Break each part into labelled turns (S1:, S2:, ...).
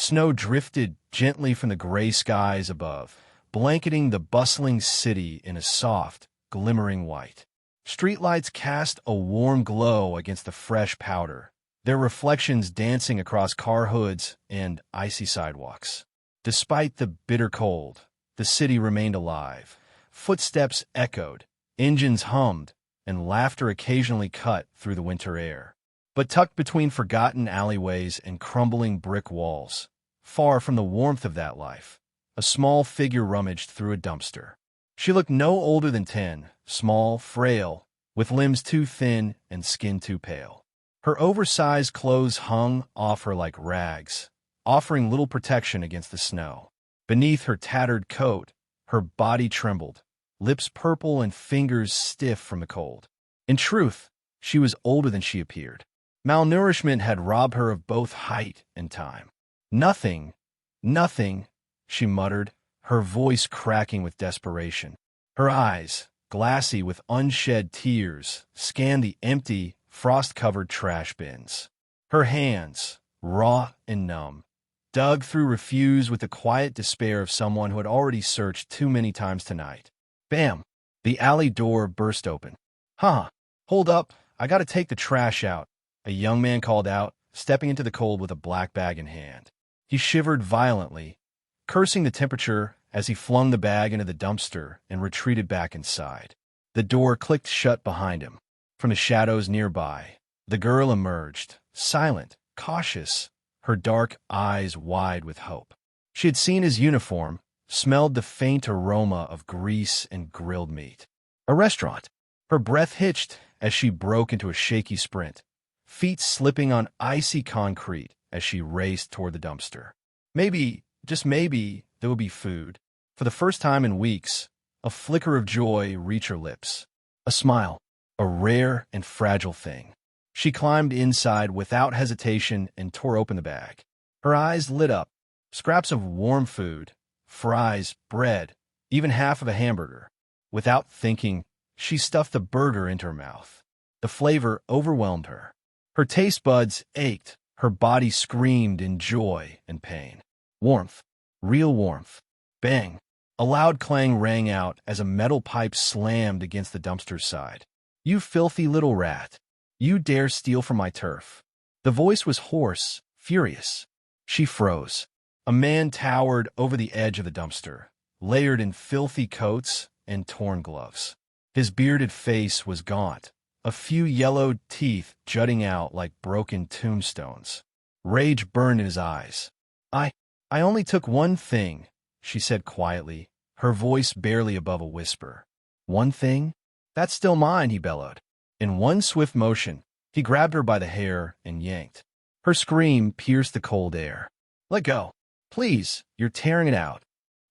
S1: Snow drifted gently from the gray skies above, blanketing the bustling city in a soft, glimmering white. Streetlights cast a warm glow against the fresh powder, their reflections dancing across car hoods and icy sidewalks. Despite the bitter cold, the city remained alive. Footsteps echoed, engines hummed, and laughter occasionally cut through the winter air. But tucked between forgotten alleyways and crumbling brick walls, far from the warmth of that life, a small figure rummaged through a dumpster. She looked no older than 10, small, frail, with limbs too thin and skin too pale. Her oversized clothes hung off her like rags, offering little protection against the snow. Beneath her tattered coat, her body trembled, lips purple and fingers stiff from the cold. In truth, she was older than she appeared. Malnourishment had robbed her of both height and time. Nothing, she muttered, her voice cracking with desperation. Her eyes, glassy with unshed tears, scanned the empty, frost-covered trash bins. Her hands, raw and numb, dug through refuse with the quiet despair of someone who had already searched too many times tonight. Bam! The alley door burst open. Huh, hold up, I gotta take the trash out, a young man called out, stepping into the cold with a black bag in hand. He shivered violently, cursing the temperature as he flung the bag into the dumpster and retreated back inside. The door clicked shut behind him. From the shadows nearby, the girl emerged, silent, cautious, her dark eyes wide with hope. She had seen his uniform, smelled the faint aroma of grease and grilled meat. A restaurant. Her breath hitched as she broke into a shaky sprint, feet slipping on icy concrete as she raced toward the dumpster. Maybe, just maybe, there would be food. For the first time in weeks, a flicker of joy reached her lips. A smile, a rare and fragile thing. She climbed inside without hesitation and tore open the bag. Her eyes lit up. Scraps of warm food, fries, bread, even half of a hamburger. Without thinking, she stuffed the burger into her mouth. The flavor overwhelmed her. Her taste buds ached. Her body screamed in joy and pain. Warmth. Real warmth. Bang! A loud clang rang out as a metal pipe slammed against the dumpster's side. You filthy little rat. You dare steal from my turf. The voice was hoarse, furious. She froze. A man towered over the edge of the dumpster, layered in filthy coats and torn gloves. His bearded face was gaunt, a few yellowed teeth jutting out like broken tombstones. Rage burned in his eyes. I only took one thing, she said quietly, her voice barely above a whisper. One thing? That's still mine, he bellowed. In one swift motion, he grabbed her by the hair and yanked. Her scream pierced the cold air. Let go. Please, you're tearing it out.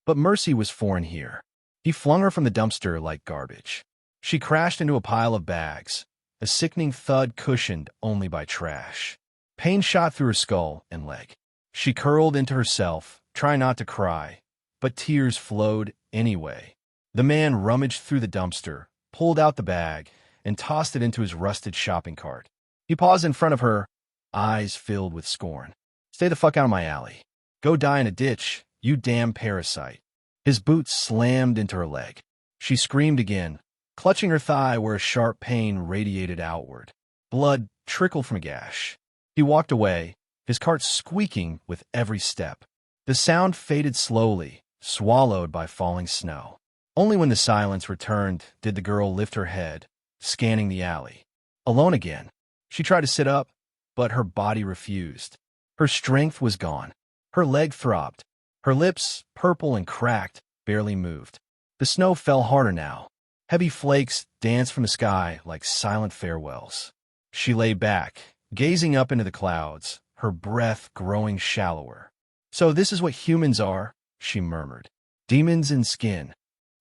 S1: But mercy was foreign here. He flung her from the dumpster like garbage. She crashed into a pile of bags, a sickening thud cushioned only by trash. Pain shot through her skull and leg. She curled into herself, trying not to cry, but tears flowed anyway. The man rummaged through the dumpster, pulled out the bag, and tossed it into his rusted shopping cart. He paused in front of her, eyes filled with scorn. Stay the fuck out of my alley. Go die in a ditch, you damn parasite. His boots slammed into her leg. She screamed again, clutching her thigh where a sharp pain radiated outward. Blood trickled from a gash. He walked away, his cart squeaking with every step. The sound faded slowly, swallowed by falling snow. Only when the silence returned did the girl lift her head, scanning the alley. Alone again. She tried to sit up, but her body refused. Her strength was gone. Her leg throbbed. Her lips, purple and cracked, barely moved. The snow fell harder now. Heavy flakes danced from the sky like silent farewells. She lay back, gazing up into the clouds, her breath growing shallower. So this is what humans are, she murmured. Demons in skin.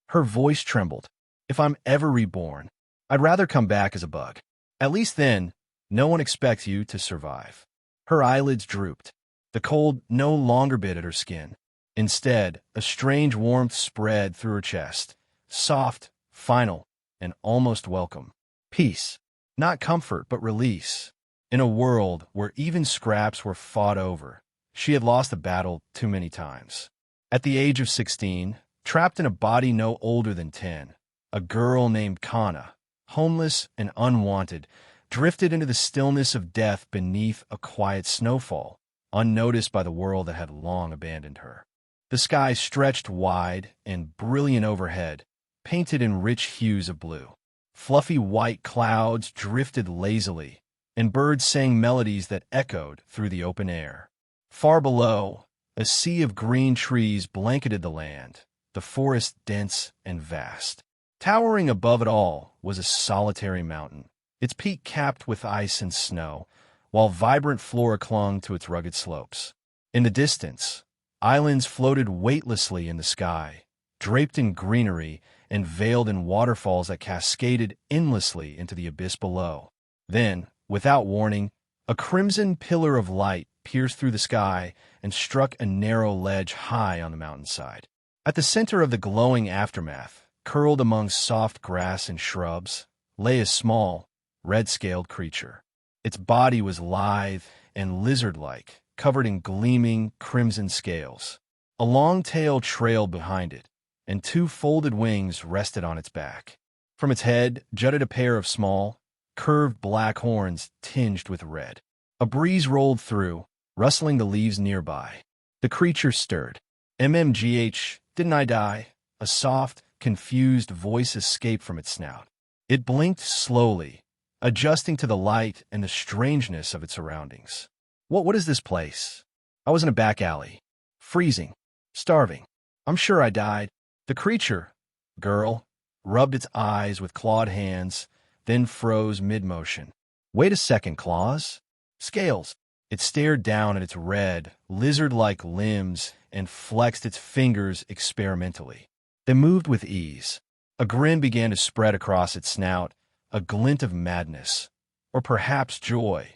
S1: Her voice trembled. If I'm ever reborn, I'd rather come back as a bug. At least then, no one expects you to survive. Her eyelids drooped. The cold no longer bit at her skin. Instead, a strange warmth spread through her chest. Soft, final, and almost welcome. Peace. Not comfort, but release. In a world where even scraps were fought over, She had lost a battle too many times. At the age of 16, trapped in a body no older than 10, a girl named Kana, homeless and unwanted, drifted into the stillness of death beneath a quiet snowfall, unnoticed by the world that had long abandoned her. The sky stretched wide and brilliant overhead, painted in rich hues of blue. Fluffy white clouds drifted lazily, and birds sang melodies that echoed through the open air. Far below, a sea of green trees blanketed the land, the forest dense and vast. Towering above it all was a solitary mountain, its peak capped with ice and snow, while vibrant flora clung to its rugged slopes. In the distance, islands floated weightlessly in the sky, draped in greenery and veiled in waterfalls that cascaded endlessly into the abyss below. Then, without warning, a crimson pillar of light pierced through the sky and struck a narrow ledge high on the mountainside. At the center of the glowing aftermath, curled among soft grass and shrubs, lay a small, red-scaled creature. Its body was lithe and lizard-like, covered in gleaming crimson scales. A long tail trailed behind it, and two folded wings rested on its back. From its head jutted a pair of small, curved black horns tinged with red. A breeze rolled through, rustling the leaves nearby. The creature stirred. "MMGH, didn't I die?" A soft, confused voice escaped from its snout. It blinked slowly, adjusting to the light and the strangeness of its surroundings. What is this place? I was in a back alley. Freezing. Starving. I'm sure I died." The creature, girl, rubbed its eyes with clawed hands, then froze mid-motion. "Wait a second, claws. Scales." It stared down at its red, lizard-like limbs and flexed its fingers experimentally. They moved with ease. A grin began to spread across its snout, a glint of madness, or perhaps joy,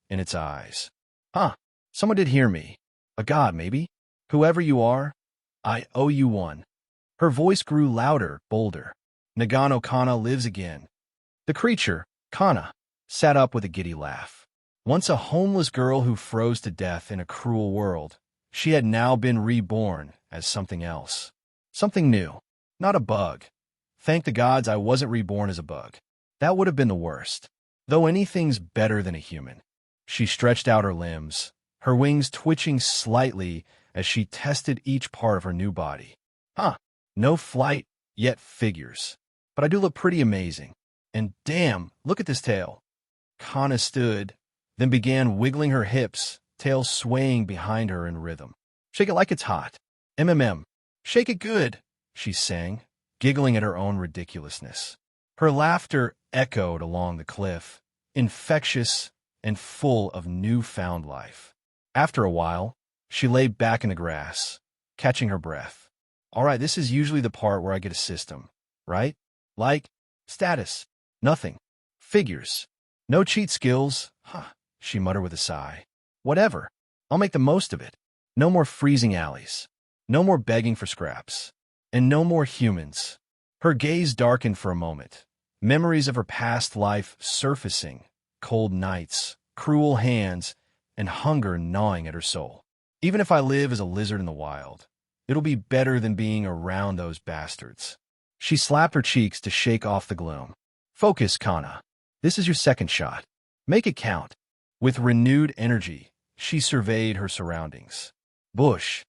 S1: in its eyes. "Huh, someone did hear me. A god, maybe? Whoever you are, I owe you one." Her voice grew louder, bolder. "Nagano Kana lives again." The creature, Kana, sat up with a giddy laugh. Once a homeless girl who froze to death in a cruel world, she had now been reborn as something else. Something new. Not a bug. Thank the gods I wasn't reborn as a bug. That would have been the worst. Though anything's better than a human. She stretched out her limbs, her wings twitching slightly as she tested each part of her new body. Huh, no flight, yet figures. But I do look pretty amazing. And damn, look at this tail. Kana stood, then began wiggling her hips, tail swaying behind her in rhythm. "Shake it like it's hot. Shake it good," she sang, giggling at her own ridiculousness. Her laughter echoed along the cliff, infectious and full of newfound life. After a while, she lay back in the grass, catching her breath. "All right, this is usually the part where I get a system, right? Like, status, nothing, figures, no cheat skills, huh," she muttered with a sigh. "Whatever, I'll make the most of it. No more freezing alleys, no more begging for scraps, and no more humans." Her gaze darkened for a moment, memories of her past life surfacing, cold nights, cruel hands, and hunger gnawing at her soul. "Even if I live as a lizard in the wild, it'll be better than being around those bastards." She slapped her cheeks to shake off the gloom. "Focus, Kana. This is your second shot. Make it count." With renewed energy, she surveyed her surroundings. Bush,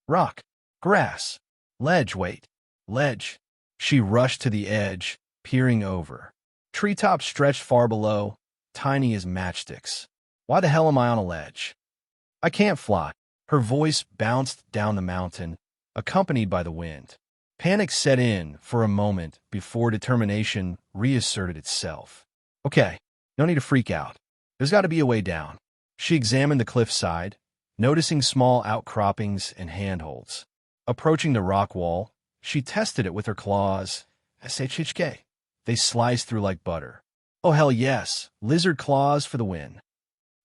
S1: rock, grass, ledge, wait, ledge. She rushed to the edge, peering over. Treetops stretched far below, tiny as matchsticks. "Why the hell am I on a ledge? I can't fly." Her voice bounced down the mountain, accompanied by the wind. Panic set in for a moment before determination reasserted itself. "Okay, no need to freak out. There's got to be a way down." She examined the cliffside, noticing small outcroppings and handholds. Approaching the rock wall, she tested it with her claws. SHHK. They sliced through like butter. "Oh, hell yes, lizard claws for the win."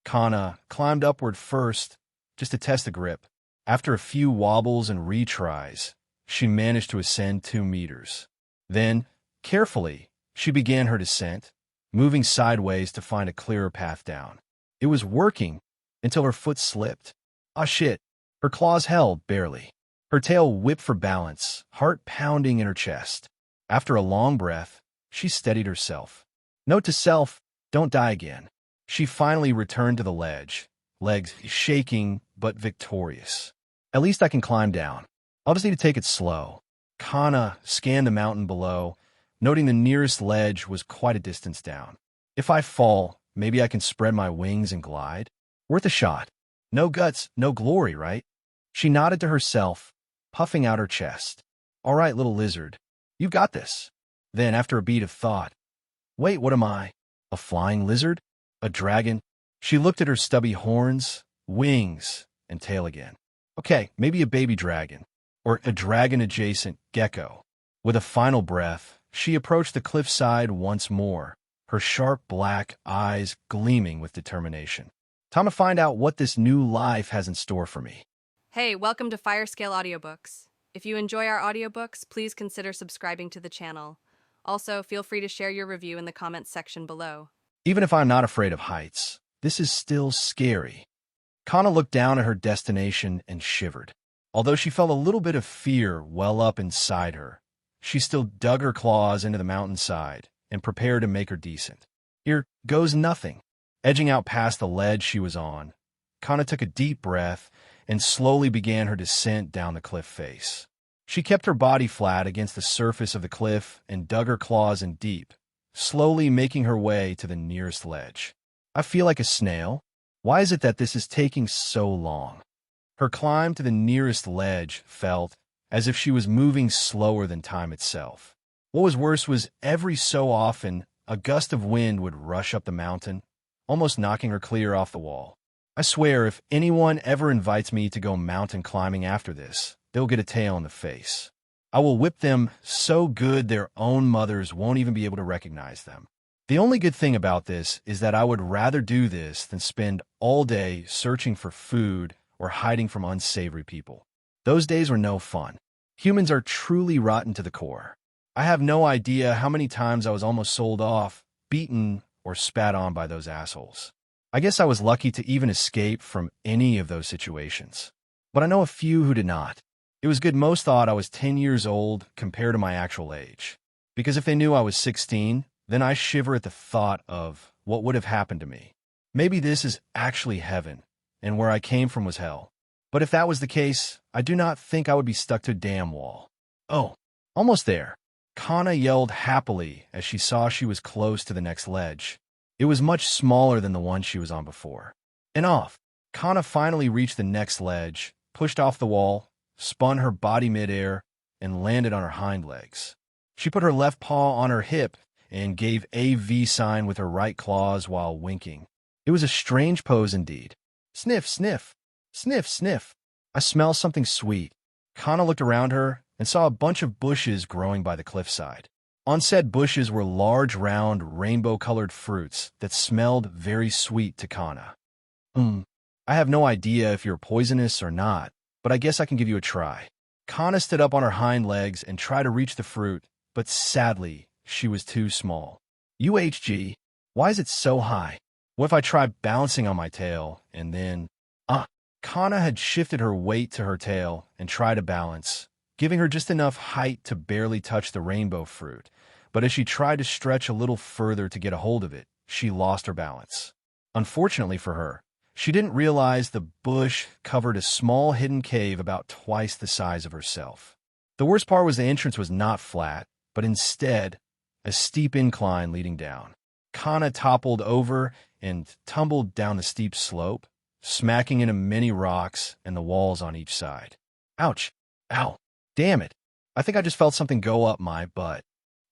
S1: Kana climbed upward first, just to test the grip. After a few wobbles and retries, she managed to ascend 2 meters. Then, carefully, she began her descent, moving sideways to find a clearer path down. It was working until her foot slipped. Ah shit. Her claws held, barely. Her tail whipped for balance, heart pounding in her chest. After a long breath, she steadied herself. Note to self, don't die again. She finally returned to the ledge, legs shaking but victorious. At least I can climb down. I'll just need to take it slow. Kana scanned the mountain below, noting the nearest ledge was quite a distance down. If I fall, maybe I can spread my wings and glide. Worth a shot. No guts, no glory, right? She nodded to herself, puffing out her chest. All right, little lizard. You've got this. Then, after a beat of thought, wait, what am I? A flying lizard? A dragon? She looked at her stubby horns, wings, and tail again. Okay, maybe a baby dragon. Or a dragon-adjacent gecko. With a final breath, she approached the cliffside once more, her sharp black eyes gleaming with determination. Time to find out what this new life has in store for me.
S2: Hey, welcome to Firescale Audiobooks. If you enjoy our audiobooks, please consider subscribing to the channel. Also, feel free to share your review in the comments section below.
S1: Even if I'm not afraid of heights, this is still scary. Kana looked down at her destination and shivered. Although she felt a little bit of fear well up inside her, she still dug her claws into the mountainside and prepared to make her decent. Here goes nothing. Edging out past the ledge she was on, Kana took a deep breath and slowly began her descent down the cliff face. She kept her body flat against the surface of the cliff and dug her claws in deep, slowly making her way to the nearest ledge. I feel like a snail. Why is it that this is taking so long? Her climb to the nearest ledge felt as if she was moving slower than time itself. What was worse was every so often, a gust of wind would rush up the mountain, almost knocking her clear off the wall. I swear, if anyone ever invites me to go mountain climbing after this, they'll get a tail in the face. I will whip them so good their own mothers won't even be able to recognize them. The only good thing about this is that I would rather do this than spend all day searching for food or hiding from unsavory people. Those days were no fun. Humans are truly rotten to the core. I have no idea how many times I was almost sold off, beaten, or spat on by those assholes. I guess I was lucky to even escape from any of those situations. But I know a few who did not. It was good most thought I was 10 years old compared to my actual age. Because if they knew I was 16, then I shiver at the thought of what would have happened to me. Maybe this is actually heaven, and where I came from was hell. But if that was the case, I do not think I would be stuck to a damn wall. Oh, almost there. Kana yelled happily as she saw she was close to the next ledge. It was much smaller than the one she was on before. And off. Kana finally reached the next ledge, pushed off the wall, spun her body midair, and landed on her hind legs. She put her left paw on her hip and gave a V sign with her right claws while winking. It was a strange pose indeed. Sniff, sniff. Sniff, sniff. I smell something sweet. Kana looked around her and saw a bunch of bushes growing by the cliffside. On said bushes were large, round, rainbow-colored fruits that smelled very sweet to Kana. I have no idea if you're poisonous or not, but I guess I can give you a try. Kana stood up on her hind legs and tried to reach the fruit, but sadly, she was too small. UHG, why is it so high? What if I try bouncing on my tail, and then... Kana had shifted her weight to her tail and tried to balance, giving her just enough height to barely touch the rainbow fruit. But as she tried to stretch a little further to get a hold of it, she lost her balance. Unfortunately for her, she didn't realize the bush covered a small hidden cave about twice the size of herself. The worst part was the entrance was not flat, but instead, a steep incline leading down. Kana toppled over and tumbled down the steep slope, smacking into many rocks and the walls on each side. Ouch! Ow! Damn it! I think I just felt something go up my butt.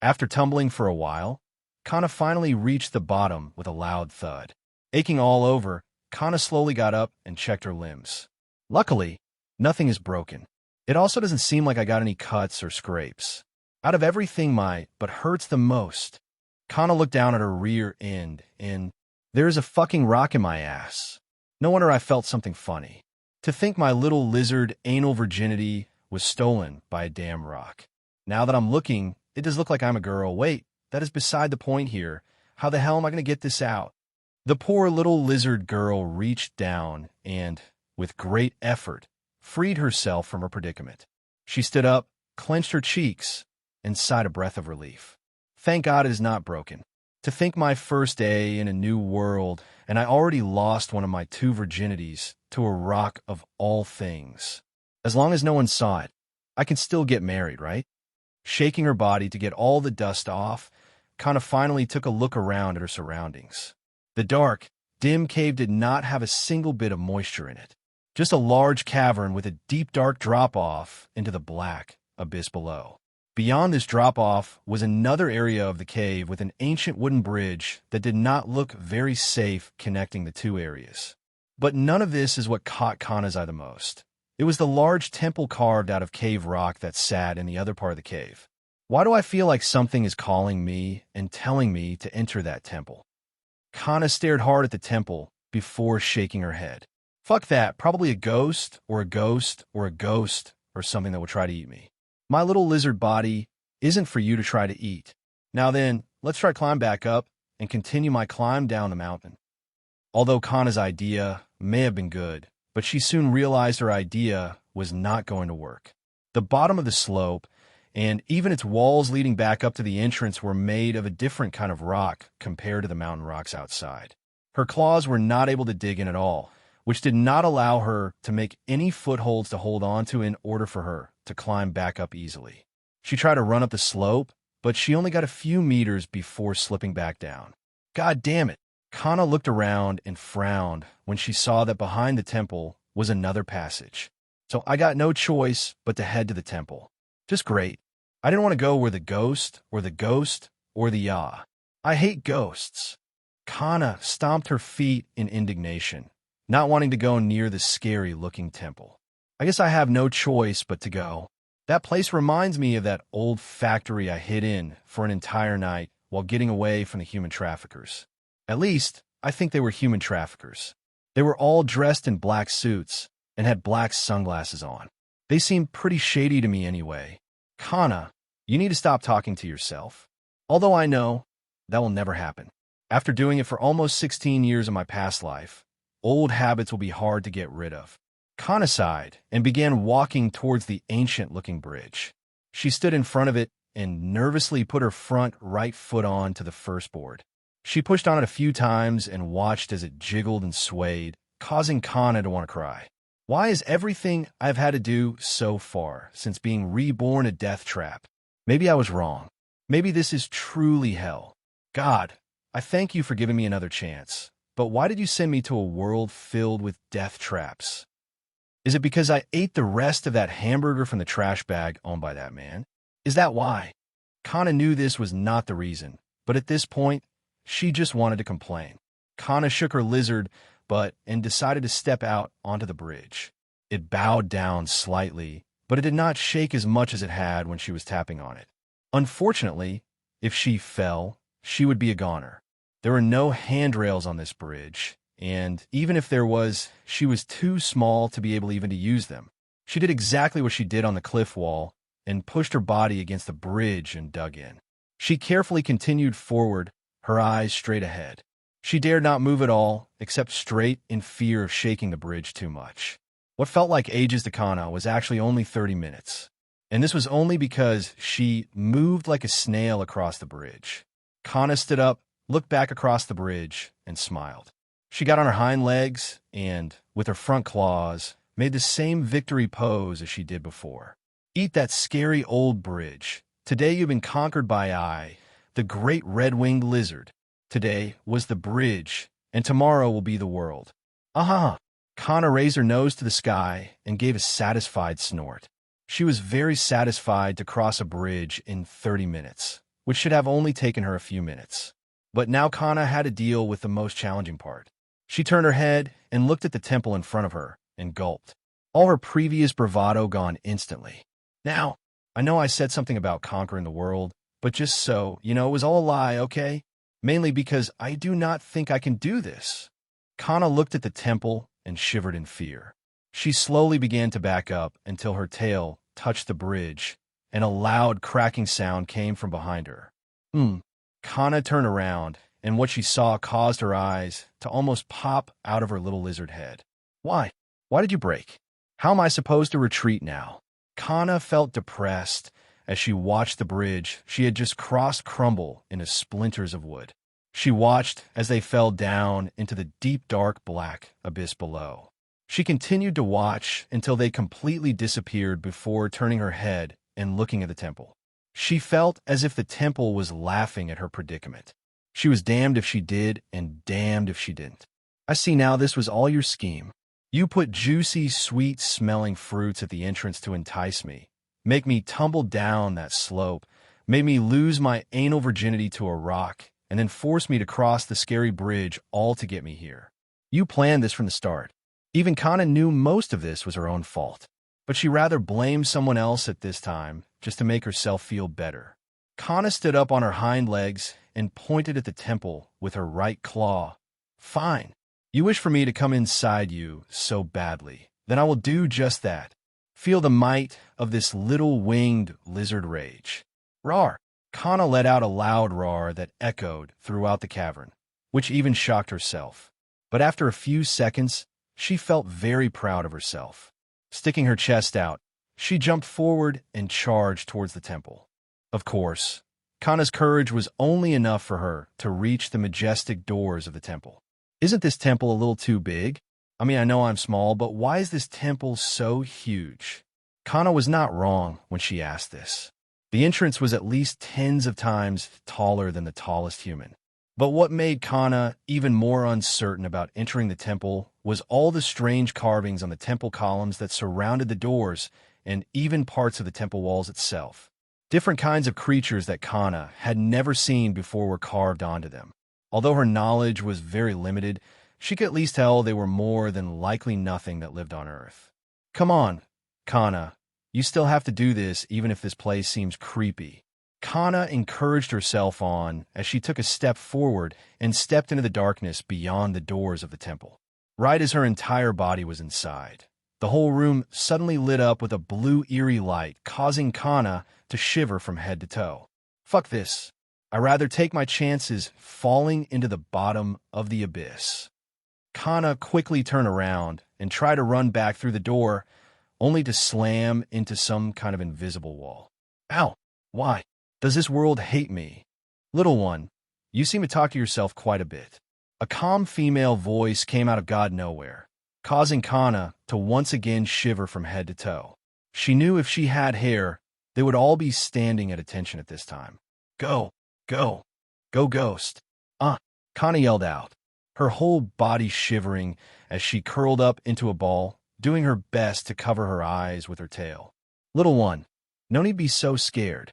S1: After tumbling for a while, Kana finally reached the bottom with a loud thud. Aching all over, Kana slowly got up and checked her limbs. Luckily, nothing is broken. It also doesn't seem like I got any cuts or scrapes. Out of everything my butt hurts the most. Kana looked down at her rear end and there's a fucking rock in my ass. No wonder I felt something funny. To think my little lizard anal virginity was stolen by a damn rock. Now that I'm looking, it does look like I'm a girl. Wait, that is beside the point here. How the hell am I going to get this out? The poor little lizard girl reached down and, with great effort, freed herself from her predicament. She stood up, clenched her cheeks, and sighed a breath of relief. Thank God it is not broken. To think my first day in a new world, and I already lost one of my 2 virginities to a rock of all things. As long as no one saw it, I can still get married, right? Shaking her body to get all the dust off, Kana finally took a look around at her surroundings. The dark, dim cave did not have a single bit of moisture in it. Just a large cavern with a deep dark drop-off into the black abyss below. Beyond this drop-off was another area of the cave with an ancient wooden bridge that did not look very safe connecting the 2 areas. But none of this is what caught Kana's eye the most. It was the large temple carved out of cave rock that sat in the other part of the cave. Why do I feel like something is calling me and telling me to enter that temple? Kana stared hard at the temple before shaking her head. Fuck that, probably a ghost, or a ghost, or a ghost, or something that will try to eat me. My little lizard body isn't for you to try to eat. Now then, let's try climb back up and continue my climb down the mountain. Although Kana's idea may have been good, but she soon realized her idea was not going to work. The bottom of the slope, and even its walls leading back up to the entrance, were made of a different kind of rock compared to the mountain rocks outside. Her claws were not able to dig in at all, which did not allow her to make any footholds to hold on to in order for her to climb back up easily. She tried to run up the slope, but she only got a few meters before slipping back down. God damn it! Kana looked around and frowned when she saw that behind the temple was another passage. So I got no choice but to head to the temple. Just great. I didn't want to go where the ghost, or the Yah. I hate ghosts. Kana stomped her feet in indignation, not wanting to go near the scary-looking temple. I guess I have no choice but to go. That place reminds me of that old factory I hid in for an entire night while getting away from the human traffickers. At least, I think they were human traffickers. They were all dressed in black suits and had black sunglasses on. They seemed pretty shady to me anyway. Kana, you need to stop talking to yourself. Although I know that will never happen. After doing it for almost 16 years of my past life, old habits will be hard to get rid of. Kana sighed and began walking towards the ancient-looking bridge. She stood in front of it and nervously put her front right foot on to the first board. She pushed on it a few times and watched as it jiggled and swayed, causing Kana to want to cry. Why is everything I've had to do so far since being reborn a death trap? Maybe I was wrong. Maybe this is truly hell. God, I thank you for giving me another chance. But why did you send me to a world filled with death traps? Is it because I ate the rest of that hamburger from the trash bag owned by that man? Is that why? Kana knew this was not the reason, but at this point, she just wanted to complain. Kana shook her lizard butt and decided to step out onto the bridge. It bowed down slightly, but it did not shake as much as it had when she was tapping on it. Unfortunately, if she fell, she would be a goner. There were no handrails on this bridge, and even if there was, she was too small to be able even to use them. She did exactly what she did on the cliff wall and pushed her body against the bridge and dug in. She carefully continued forward, her eyes straight ahead. She dared not move at all, except straight in fear of shaking the bridge too much. What felt like ages to Kana was actually only 30 minutes. And this was only because she moved like a snail across the bridge. Kana stood up, looked back across the bridge, and smiled. She got on her hind legs and, with her front claws, made the same victory pose as she did before. Eat that scary old bridge. Today you've been conquered by I, the great red-winged lizard. Today was the bridge, and tomorrow will be the world. Aha! Kana raised her nose to the sky and gave a satisfied snort. She was very satisfied to cross a bridge in 30 minutes, which should have only taken her a few minutes. But now Kana had to deal with the most challenging part. She turned her head and looked at the temple in front of her and gulped. All her previous bravado gone instantly. Now, I know I said something about conquering the world, but just so, it was all a lie, okay? Mainly because I do not think I can do this. Kana looked at the temple and shivered in fear. She slowly began to back up until her tail touched the bridge, and a loud cracking sound came from behind her. Kana turned around, and what she saw caused her eyes to almost pop out of her little lizard head. Why? Why did you break? How am I supposed to retreat now? Kana felt depressed as she watched the bridge she had just crossed crumble into splinters of wood. She watched as they fell down into the deep dark black abyss below. She continued to watch until they completely disappeared before turning her head and looking at the temple. She felt as if the temple was laughing at her predicament. She was damned if she did and damned if she didn't. I see now this was all your scheme. You put juicy, sweet-smelling fruits at the entrance to entice me, make me tumble down that slope, made me lose my anal virginity to a rock, and then force me to cross the scary bridge all to get me here. You planned this from the start. Even Kana knew most of this was her own fault, but she rather blamed someone else at this time just to make herself feel better. Kana stood up on her hind legs and pointed at the temple with her right claw. Fine. You wish for me to come inside you so badly. Then I will do just that. Feel the might of this little winged lizard rage. Roar! Kana let out a loud roar that echoed throughout the cavern, which even shocked herself. But after a few seconds, she felt very proud of herself. Sticking her chest out, she jumped forward and charged towards the temple. Of course, Kana's courage was only enough for her to reach the majestic doors of the temple. Isn't this temple a little too big? I mean, I know I'm small, but why is this temple so huge? Kana was not wrong when she asked this. The entrance was at least tens of times taller than the tallest human. But what made Kana even more uncertain about entering the temple was all the strange carvings on the temple columns that surrounded the doors and even parts of the temple walls itself. Different kinds of creatures that Kana had never seen before were carved onto them. Although her knowledge was very limited, she could at least tell they were more than likely nothing that lived on Earth. Come on, Kana. You still have to do this even if this place seems creepy. Kana encouraged herself on as she took a step forward and stepped into the darkness beyond the doors of the temple. Right as her entire body was inside, the whole room suddenly lit up with a blue eerie light, causing Kana to shiver from head to toe. Fuck this. I'd rather take my chances falling into the bottom of the abyss. Kana quickly turned around and tried to run back through the door, only to slam into some kind of invisible wall. Ow! Why? Does this world hate me? Little one, you seem to talk to yourself quite a bit. A calm female voice came out of God nowhere, causing Kana to once again shiver from head to toe. She knew if she had hair, they would all be standing at attention at this time. Go! Go! Go, ghost! Kana yelled out, her whole body shivering as she curled up into a ball, doing her best to cover her eyes with her tail. Little one, no need to be so scared.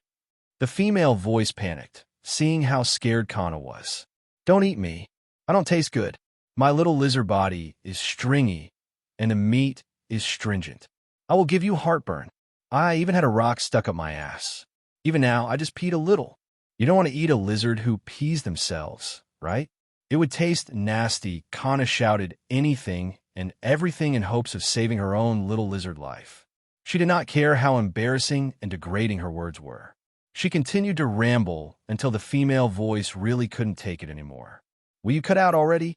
S1: The female voice panicked, seeing how scared Kana was. Don't eat me. I don't taste good. My little lizard body is stringy, and the meat is stringent. I will give you heartburn. I even had a rock stuck up my ass. Even now, I just peed a little. You don't want to eat a lizard who pees themselves, right? It would taste nasty. Kana shouted anything and everything in hopes of saving her own little lizard life. She did not care how embarrassing and degrading her words were. She continued to ramble until the female voice really couldn't take it anymore. Will you cut out already?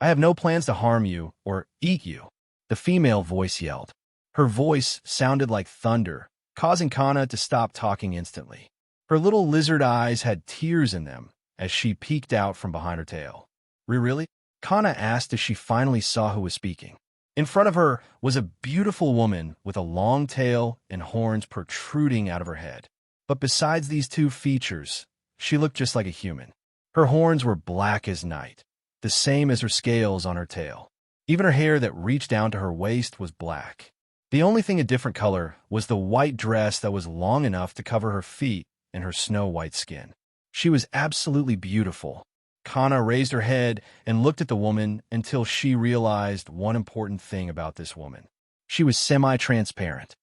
S1: I have no plans to harm you or eat you, the female voice yelled. Her voice sounded like thunder, causing Kana to stop talking instantly. Her little lizard eyes had tears in them as she peeked out from behind her tail. Really? Kana asked as she finally saw who was speaking. In front of her was a beautiful woman with a long tail and horns protruding out of her head. But besides these two features, she looked just like a human. Her horns were black as night, the same as her scales on her tail. Even her hair that reached down to her waist was black. The only thing a different color was the white dress that was long enough to cover her feet and her snow-white skin. She was absolutely beautiful. Kana raised her head and looked at the woman until she realized one important thing about this woman. She was semi-transparent.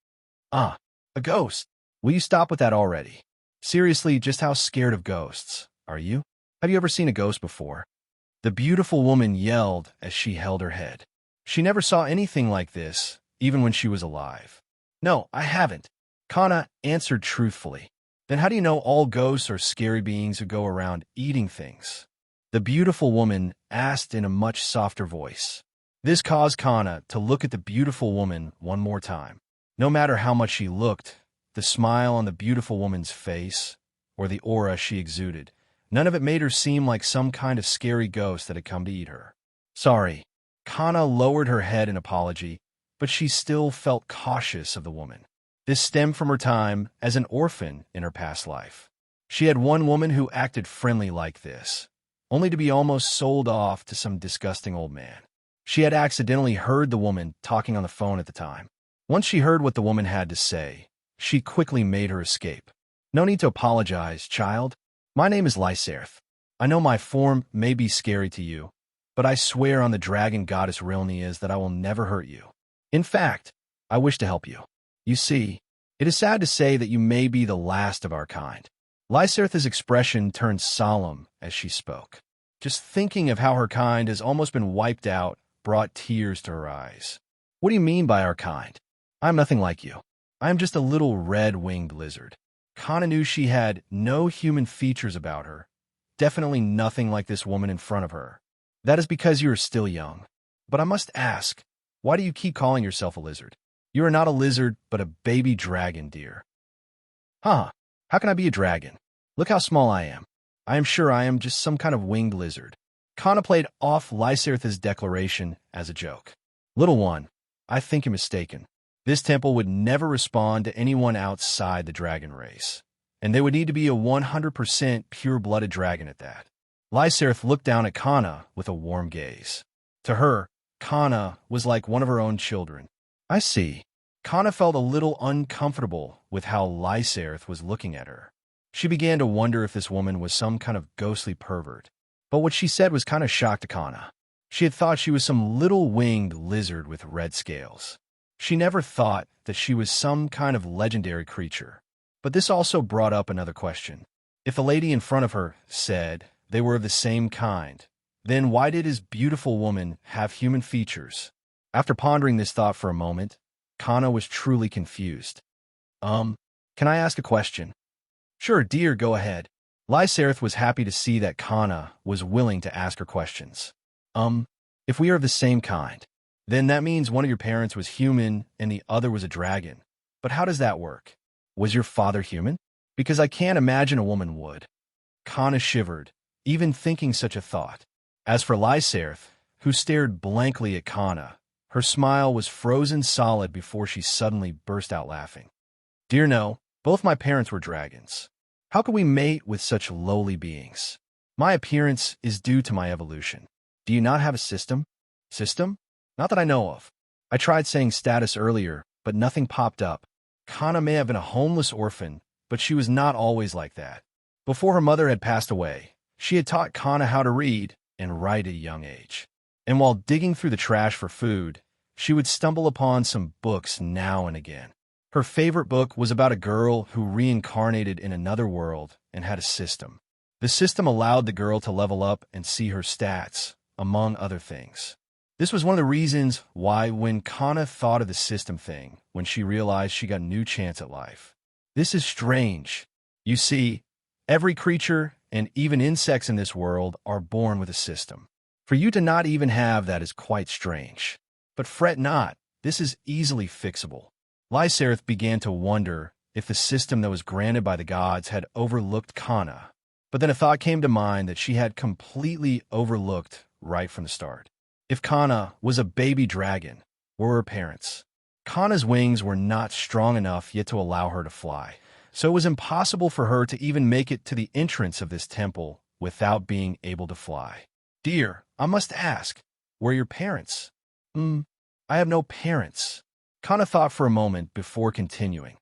S1: A ghost. Will you stop with that already? Seriously, just how scared of ghosts are you? Have you ever seen a ghost before? The beautiful woman yelled as she held her head. She never saw anything like this, even when she was alive. No, I haven't. Kana answered truthfully. Then how do you know all ghosts are scary beings who go around eating things? The beautiful woman asked in a much softer voice. This caused Kana to look at the beautiful woman one more time. No matter how much she looked, the smile on the beautiful woman's face, or the aura she exuded, none of it made her seem like some kind of scary ghost that had come to eat her. Sorry. Kana lowered her head in apology, but she still felt cautious of the woman. This stemmed from her time as an orphan in her past life. She had one woman who acted friendly like this, only to be almost sold off to some disgusting old man. She had accidentally heard the woman talking on the phone at the time. Once she heard what the woman had to say, she quickly made her escape. No need to apologize, child. My name is Lysaerth. I know my form may be scary to you, but I swear on the dragon goddess Rilnia's that I will never hurt you. In fact, I wish to help you. You see, it is sad to say that you may be the last of our kind. Lysaerth's expression turned solemn as she spoke. Just thinking of how her kind has almost been wiped out brought tears to her eyes. What do you mean by our kind? I am nothing like you. I am just a little red-winged lizard. Kana knew she had no human features about her, definitely nothing like this woman in front of her. That is because you are still young. But I must ask, why do you keep calling yourself a lizard? You are not a lizard, but a baby dragon, dear. Huh, how can I be a dragon? Look how small I am. I am sure I am just some kind of winged lizard. Kana played off Lysaerth's declaration as a joke. Little one, I think you're mistaken. This temple would never respond to anyone outside the dragon race, and they would need to be a 100% pure-blooded dragon at that. Lysaerth looked down at Kana with a warm gaze. To her, Kana was like one of her own children. I see. Kana felt a little uncomfortable with how Lysaerth was looking at her. She began to wonder if this woman was some kind of ghostly pervert. But what she said was kind of shocked to Kana. She had thought she was some little winged lizard with red scales. She never thought that she was some kind of legendary creature. But this also brought up another question. If the lady in front of her said they were of the same kind, then why did his beautiful woman have human features? After pondering this thought for a moment, Kana was truly confused. Can I ask a question? Sure, dear, go ahead. Lysaerth was happy to see that Kana was willing to ask her questions. If we are of the same kind, then that means one of your parents was human and the other was a dragon. But how does that work? Was your father human? Because I can't imagine a woman would. Kana shivered, even thinking such a thought. As for Lysaerth, who stared blankly at Kana, her smile was frozen solid before she suddenly burst out laughing. Dear no, both my parents were dragons. How could we mate with such lowly beings? My appearance is due to my evolution. Do you not have a system? System? Not that I know of. I tried saying status earlier, but nothing popped up. Kana may have been a homeless orphan, but she was not always like that. Before her mother had passed away, she had taught Kana how to read and write at a young age. And while digging through the trash for food, she would stumble upon some books now and again. Her favorite book was about a girl who reincarnated in another world and had a system. The system allowed the girl to level up and see her stats, among other things. This was one of the reasons why when Kana thought of the system thing, when she realized she got a new chance at life. This is strange. You see, every creature and even insects in this world are born with a system. For you to not even have that is quite strange. But fret not, this is easily fixable. Lysaerth began to wonder if the system that was granted by the gods had overlooked Kana. But then a thought came to mind that she had completely overlooked right from the start. If Kana was a baby dragon, were her parents. Kana's wings were not strong enough yet to allow her to fly, so it was impossible for her to even make it to the entrance of this temple without being able to fly. Dear, I must ask, were your parents? I have no parents. Kana thought for a moment before continuing.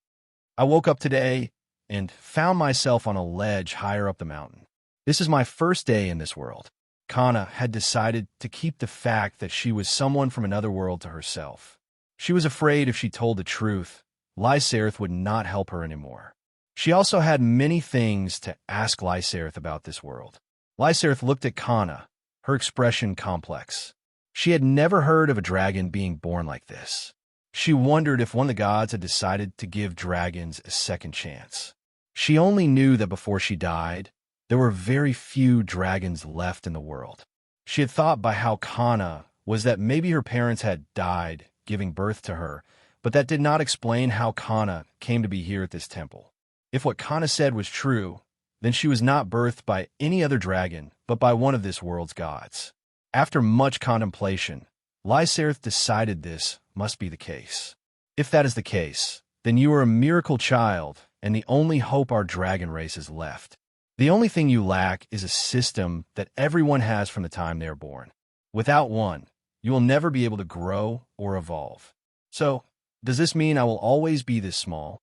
S1: I woke up today and found myself on a ledge higher up the mountain. This is my first day in this world. Kana had decided to keep the fact that she was someone from another world to herself. She was afraid if she told the truth, Lysaerth would not help her anymore. She also had many things to ask Lysaerth about this world. Lysaerth looked at Kana, her expression complex. She had never heard of a dragon being born like this. She wondered if one of the gods had decided to give dragons a second chance. She only knew that before she died, there were very few dragons left in the world. She had thought by how Kana was that maybe her parents had died giving birth to her, but that did not explain how Kana came to be here at this temple. If what Kana said was true, then she was not birthed by any other dragon, but by one of this world's gods. After much contemplation, Lyserth decided this must be the case. If that is the case, then you are a miracle child and the only hope our dragon race has left. The only thing you lack is a system that everyone has from the time they are born. Without one, you will never be able to grow or evolve. So, does this mean I will always be this small?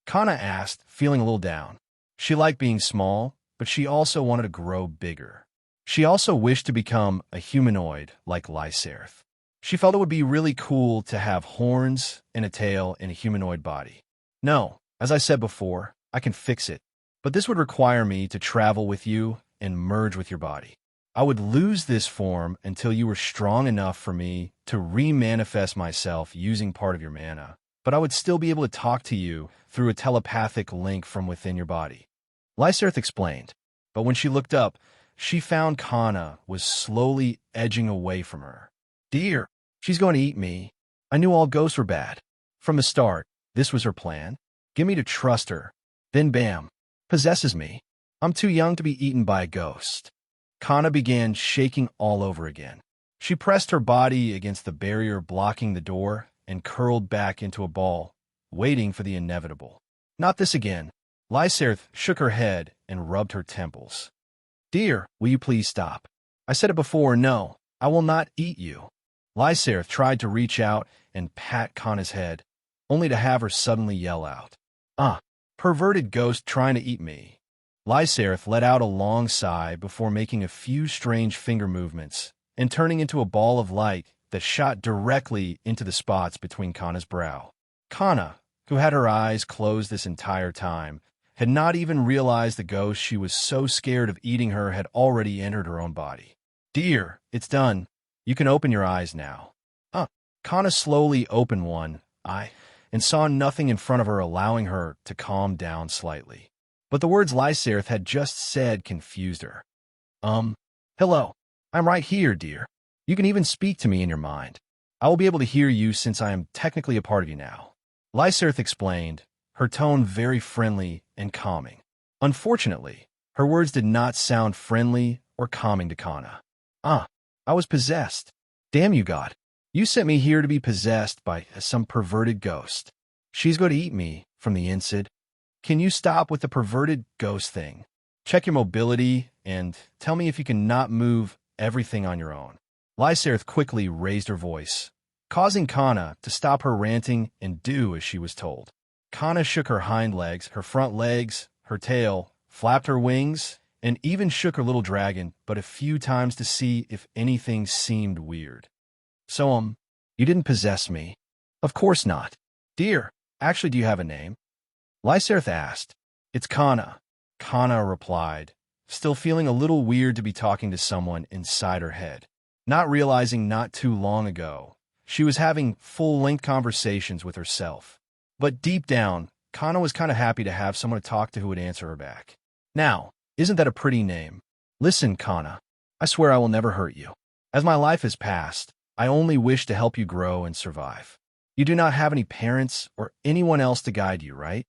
S1: Kana asked, feeling a little down. She liked being small, but she also wanted to grow bigger. She also wished to become a humanoid like Lyserth. She felt it would be really cool to have horns and a tail in a humanoid body. No, as I said before, I can fix it, but this would require me to travel with you and merge with your body. I would lose this form until you were strong enough for me to re-manifest myself using part of your mana, but I would still be able to talk to you through a telepathic link from within your body. Lyserth explained, but when she looked up, she found Kana was slowly edging away from her. Dear, she's going to eat me. I knew all ghosts were bad. From the start, this was her plan. Get me to trust her. Then bam, possesses me. I'm too young to be eaten by a ghost. Kana began shaking all over again. She pressed her body against the barrier blocking the door and curled back into a ball, waiting for the inevitable. Not this again. Lyserth shook her head and rubbed her temples. Dear, will you please stop? I said it before, no, I will not eat you. Lyserth tried to reach out and pat Kana's head, only to have her suddenly yell out. Perverted ghost trying to eat me. Lyserth let out a long sigh before making a few strange finger movements and turning into a ball of light that shot directly into the spots between Kana's brow. Kana, who had her eyes closed this entire time, had not even realized the ghost she was so scared of eating her had already entered her own body. Dear, it's done. You can open your eyes now. Kana slowly opened one eye and saw nothing in front of her, allowing her to calm down slightly. But the words Lyserth had just said confused her. Hello. I'm right here, dear. You can even speak to me in your mind. I will be able to hear you since I am technically a part of you now. Lyserth explained, her tone very friendly and calming. Unfortunately, her words did not sound friendly or calming to Kana. I was possessed. Damn you, God. You sent me here to be possessed by some perverted ghost. She's going to eat me from the inside. Can you stop with the perverted ghost thing? Check your mobility and tell me if you can not move everything on your own. Lyserth quickly raised her voice, causing Kana to stop her ranting and do as she was told. Kana shook her hind legs, her front legs, her tail, flapped her wings, and even shook her little dragon but a few times to see if anything seemed weird. So, you didn't possess me? Of course not. Dear, actually, do you have a name? Lyserth asked. It's Kana. Kana replied, still feeling a little weird to be talking to someone inside her head, not realizing not too long ago she was having full-length conversations with herself. But deep down, Kana was kind of happy to have someone to talk to who would answer her back. Now, isn't that a pretty name? Listen, Kana, I swear I will never hurt you. As my life has passed, I only wish to help you grow and survive. You do not have any parents or anyone else to guide you, right?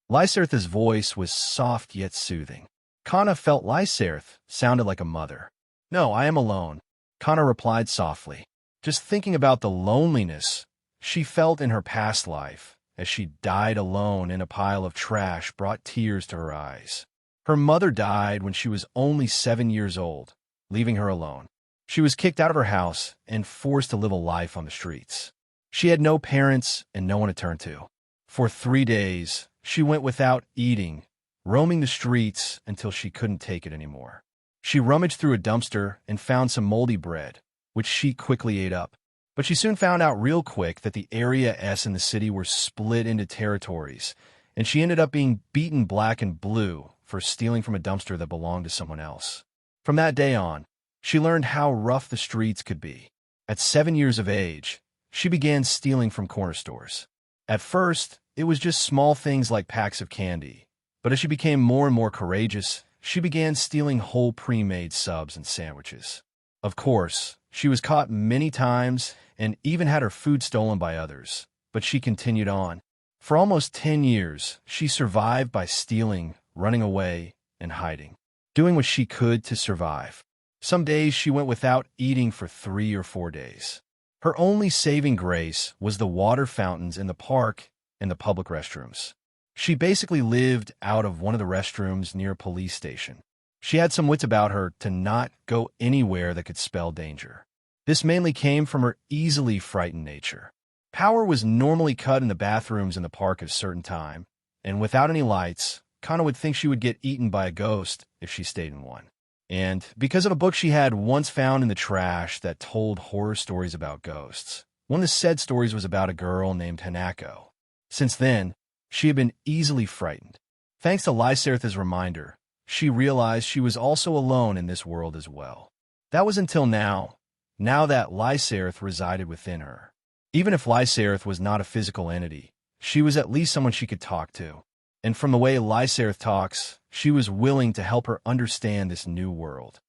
S1: Lyserth's voice was soft yet soothing. Kana felt Lyserth sounded like a mother. No, I am alone, Kana replied softly, just thinking about the loneliness she felt in her past life as she died alone in a pile of trash brought tears to her eyes. Her mother died when she was only 7 years old, leaving her alone. She was kicked out of her house and forced to live a life on the streets. She had no parents and no one to turn to. For 3 days, she went without eating, roaming the streets until she couldn't take it anymore. She rummaged through a dumpster and found some moldy bread, which she quickly ate up. But she soon found out real quick that the Area S in the city were split into territories, and she ended up being beaten black and blue for stealing from a dumpster that belonged to someone else. From that day on, she learned how rough the streets could be. At 7 years of age, she began stealing from corner stores. At first, it was just small things like packs of candy, but as she became more and more courageous, she began stealing whole pre-made subs and sandwiches. Of course, She was caught many times and even had her food stolen by others, but she continued on. For almost 10 years, she survived by stealing, running away, and hiding, doing what she could to survive. Some days she went without eating for 3 or 4 days. Her only saving grace was the water fountains in the park and the public restrooms. She basically lived out of one of the restrooms near a police station. She had some wits about her to not go anywhere that could spell danger. This mainly came from her easily frightened nature. Power was normally cut in the bathrooms in the park at a certain time, and without any lights, Kana would think she would get eaten by a ghost if she stayed in one. And because of a book she had once found in the trash that told horror stories about ghosts, one of the said stories was about a girl named Hanako. Since then, she had been easily frightened. Thanks to Lyserth's reminder, she realized she was also alone in this world as well. That was until now that Lyserth resided within her. Even if Lyserth was not a physical entity, she was at least someone she could talk to. And from the way Lyserth talks, she was willing to help her understand this new world.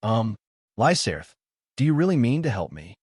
S1: Lyserth, do you really mean to help me?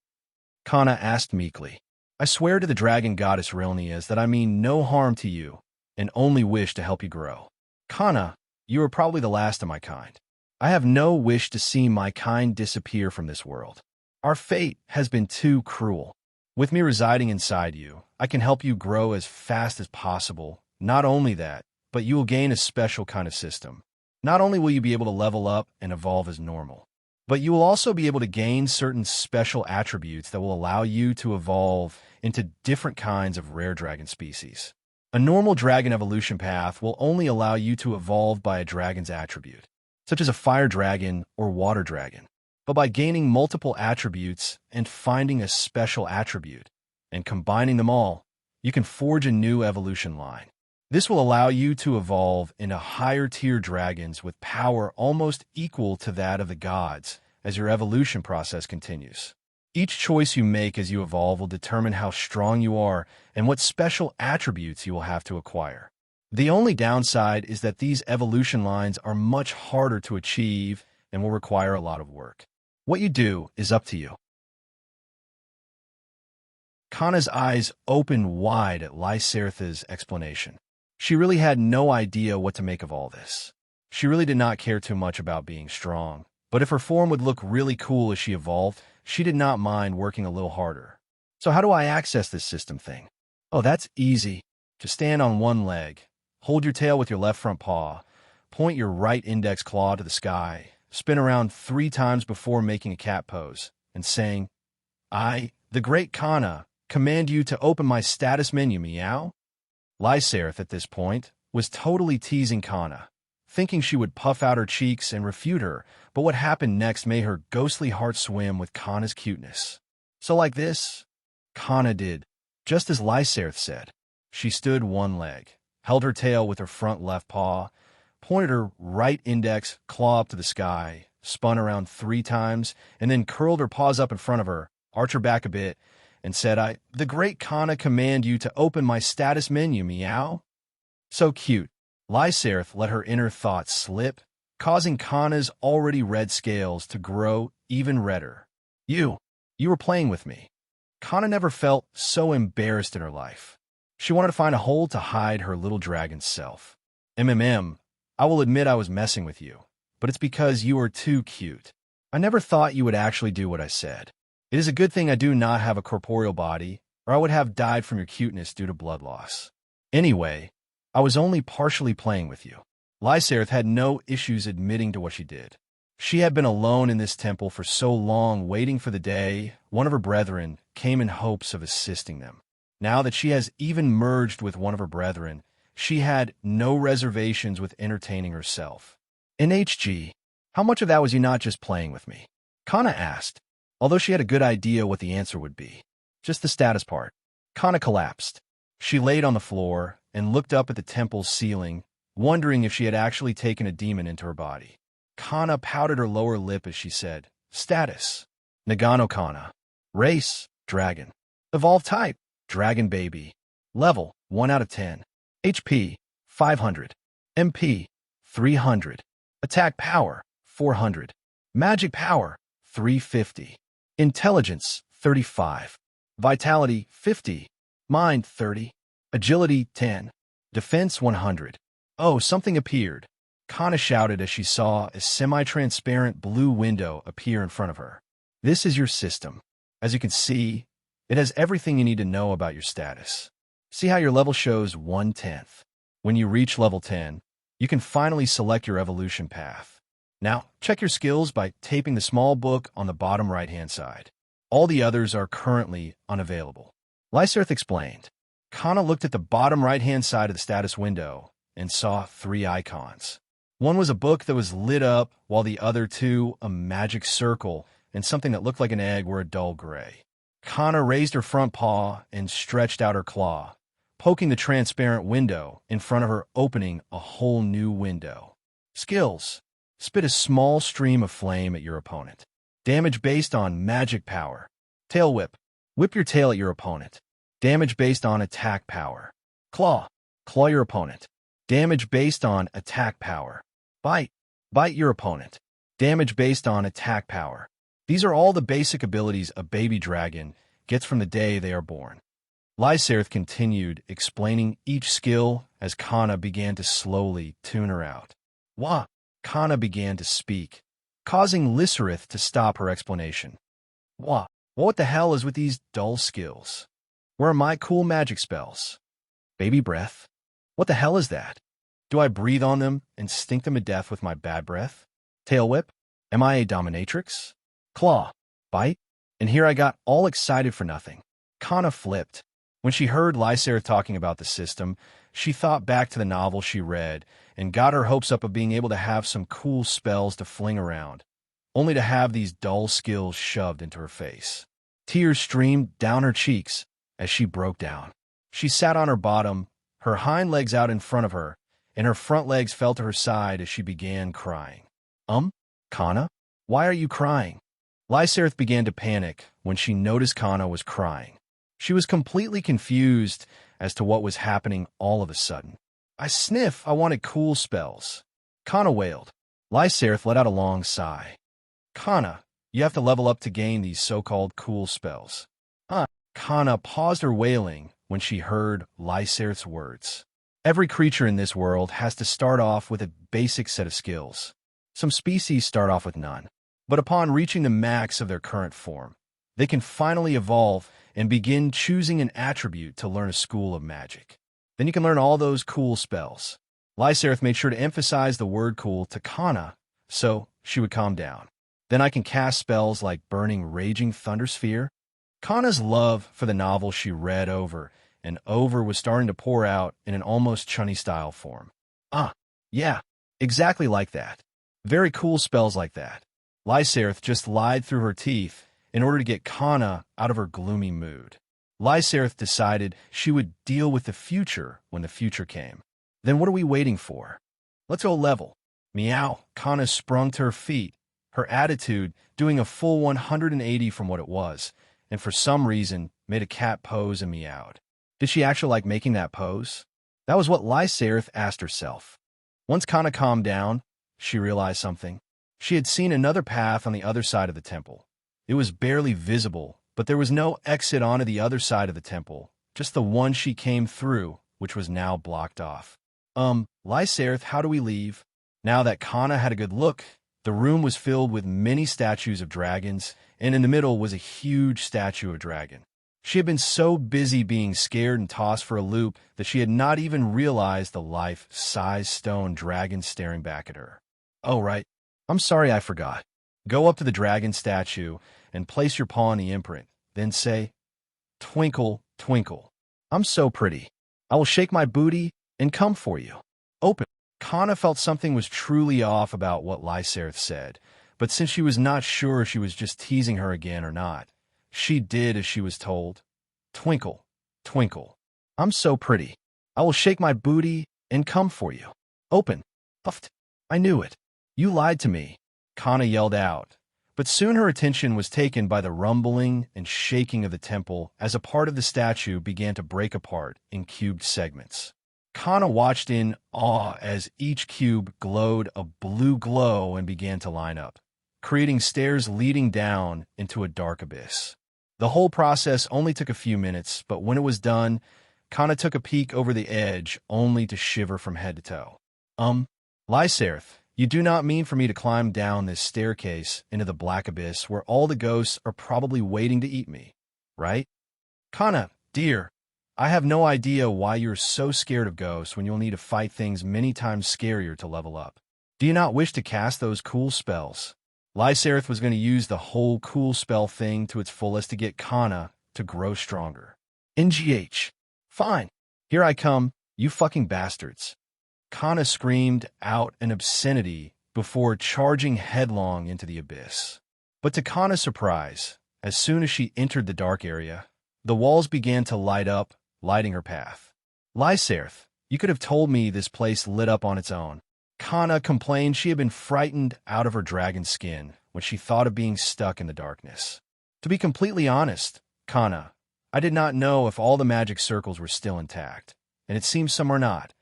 S1: Kana asked meekly. I swear to the dragon goddess Rilnias that I mean no harm to you, and only wish to help you grow. Kana, you are probably the last of my kind. I have no wish to see my kind disappear from this world. Our fate has been too cruel. With me residing inside you, I can help you grow as fast as possible. Not only that, but you will gain a special kind of system. Not only will you be able to level up and evolve as normal, but you will also be able to gain certain special attributes that will allow you to evolve into different kinds of rare dragon species. A normal dragon evolution path will only allow you to evolve by a dragon's attribute, such as a fire dragon or water dragon. But by gaining multiple attributes and finding a special attribute and combining them all, you can forge a new evolution line. This will allow you to evolve into higher-tier dragons with power almost equal to that of the gods as your evolution process continues. Each choice you make as you evolve will determine how strong you are and what special attributes you will have to acquire. The only downside is that these evolution lines are much harder to achieve and will require a lot of work. What you do is up to you. Kana's eyes opened wide at Lyserth's explanation. She really had no idea what to make of all this. She really did not care too much about being strong, but if her form would look really cool as she evolved, she did not mind working a little harder. So how do I access this system thing? Oh, that's easy. Just stand on one leg, hold your tail with your left front paw, point your right index claw to the sky, spin around 3 times before making a cat pose, and saying, I, the great Kana, command you to open my status menu, meow. Lyserth, at this point, was totally teasing Kana, thinking she would puff out her cheeks and refute her, but what happened next made her ghostly heart swim with Kana's cuteness. So like this, Kana did, just as Lyserth said. She stood one leg, held her tail with her front left paw, pointed her right index claw up to the sky, spun around 3 times, and then curled her paws up in front of her, arched her back a bit, and said, I, the great Kana, command you to open my status menu, meow. So cute. Lyserth let her inner thoughts slip, causing Kana's already red scales to grow even redder. You were playing with me. Kana never felt so embarrassed in her life. She wanted to find a hole to hide her little dragon self. I will admit I was messing with you, but it's because you are too cute. I never thought you would actually do what I said. It is a good thing I do not have a corporeal body, or I would have died from your cuteness due to blood loss. Anyway, I was only partially playing with you. Lyserth had no issues admitting to what she did. She had been alone in this temple for so long, waiting for the day one of her brethren came in hopes of assisting them. Now that she has even merged with one of her brethren, she had no reservations with entertaining herself. In HG, how much of that was you not just playing with me? Kana asked, although she had a good idea what the answer would be. Just the status part. Kana collapsed. She laid on the floor and looked up at the temple's ceiling, wondering if she had actually taken a demon into her body. Kana pouted her lower lip as she said, Status, Nagano Kana. Race, Dragon. Evolve type, Dragon Baby. Level, 1 out of 10. HP, 500. MP, 300. Attack power, 400. Magic power, 350. Intelligence, 35. Vitality, 50. Mind, 30. Agility, 10. Defense, 100. Oh, something appeared. Kana shouted as she saw a semi-transparent blue window appear in front of her. This is your system. As you can see, it has everything you need to know about your status. See how your level shows 1/10. When you reach level 10, you can finally select your evolution path. Now, check your skills by taping the small book on the bottom right-hand side. All the others are currently unavailable. Lyserth explained. Kana looked at the bottom right-hand side of the status window and saw 3 icons. One was a book that was lit up, while the other 2, a magic circle, and something that looked like an egg, were a dull gray. Kana raised her front paw and stretched out her claw, poking the transparent window in front of her, opening a whole new window. Skills. Spit a small stream of flame at your opponent. Damage based on magic power. Tail whip. Whip your tail at your opponent. Damage based on attack power. Claw. Claw your opponent. Damage based on attack power. Bite. Bite your opponent. Damage based on attack power. These are all the basic abilities a baby dragon gets from the day they are born. Lyserth continued explaining each skill as Kana began to slowly tune her out. Wah! Kana began to speak, causing Lyserth to stop her explanation. Wah! What the hell is with these dull skills? Where are my cool magic spells? Baby breath? What the hell is that? Do I breathe on them and stink them to death with my bad breath? Tail whip? Am I a dominatrix? Claw? Bite? And here I got all excited for nothing. Kana flipped. When she heard Lyserth talking about the system, she thought back to the novel she read and got her hopes up of being able to have some cool spells to fling around, only to have these dull skills shoved into her face. Tears streamed down her cheeks as she broke down. She sat on her bottom, her hind legs out in front of her, and her front legs fell to her side as she began crying. Kana? Why are you crying? Lyserth began to panic when she noticed Kana was crying. She was completely confused as to what was happening all of a sudden. I wanted cool spells. Kana wailed. Lyserth let out a long sigh. Kana, you have to level up to gain these so-called cool spells. Kana paused her wailing when she heard Lyserth's words. Every creature in this world has to start off with a basic set of skills. Some species start off with none, but upon reaching the max of their current form, they can finally evolve and begin choosing an attribute to learn a school of magic. Then you can learn all those cool spells. Lyserth made sure to emphasize the word cool to Kana so she would calm down. Then I can cast spells like Burning Raging Thundersphere. Kana's love for the novel she read over and over was starting to pour out in an almost chunny-style form. Yeah, exactly like that. Very cool spells like that. Lyserth just lied through her teeth in order to get Kana out of her gloomy mood. Lyserth decided she would deal with the future when the future came. Then what are we waiting for? Let's go level. Meow. Kana sprung to her feet, her attitude doing a full 180 from what it was, and for some reason made a cat pose and meowed. Did she actually like making that pose? That was what Lyserth asked herself. Once Kana calmed down, she realized something. She had seen another path on the other side of the temple. It was barely visible, but there was no exit onto the other side of the temple, just the one she came through, which was now blocked off. Lyserth, how do we leave? Now that Kana had a good look, the room was filled with many statues of dragons, and in the middle was a huge statue of a dragon. She had been so busy being scared and tossed for a loop that she had not even realized the life-size stone dragon staring back at her. Oh, right. I'm sorry I forgot. Go up to the dragon statue and place your paw on the imprint. Then say, "Twinkle, twinkle. I'm so pretty. I will shake my booty and come for you." Open. Kana felt something was truly off about what Lyserth said, but since she was not sure if she was just teasing her again or not, she did as she was told. "Twinkle, twinkle. I'm so pretty. I will shake my booty and come for you." Open. Puffed. I knew it. You lied to me, Kana yelled out. But soon her attention was taken by the rumbling and shaking of the temple as a part of the statue began to break apart in cubed segments. Kana watched in awe as each cube glowed a blue glow and began to line up, creating stairs leading down into a dark abyss. The whole process only took a few minutes, but when it was done, Kana took a peek over the edge, only to shiver from head to toe. Lyserth, you do not mean for me to climb down this staircase into the black abyss where all the ghosts are probably waiting to eat me, right? Kana, dear, I have no idea why you're so scared of ghosts when you'll need to fight things many times scarier to level up. Do you not wish to cast those cool spells? Lyserth was going to use the whole cool spell thing to its fullest to get Kana to grow stronger. NGH. Fine. Here I come, you fucking bastards. Kana screamed out an obscenity before charging headlong into the abyss. But to Kana's surprise, as soon as she entered the dark area, the walls began to light up, lighting her path. Lyserth, you could have told me this place lit up on its own. Kana complained she had been frightened out of her dragon skin when she thought of being stuck in the darkness. To be completely honest, Kana, I did not know if all the magic circles were still intact, and it seems some are not.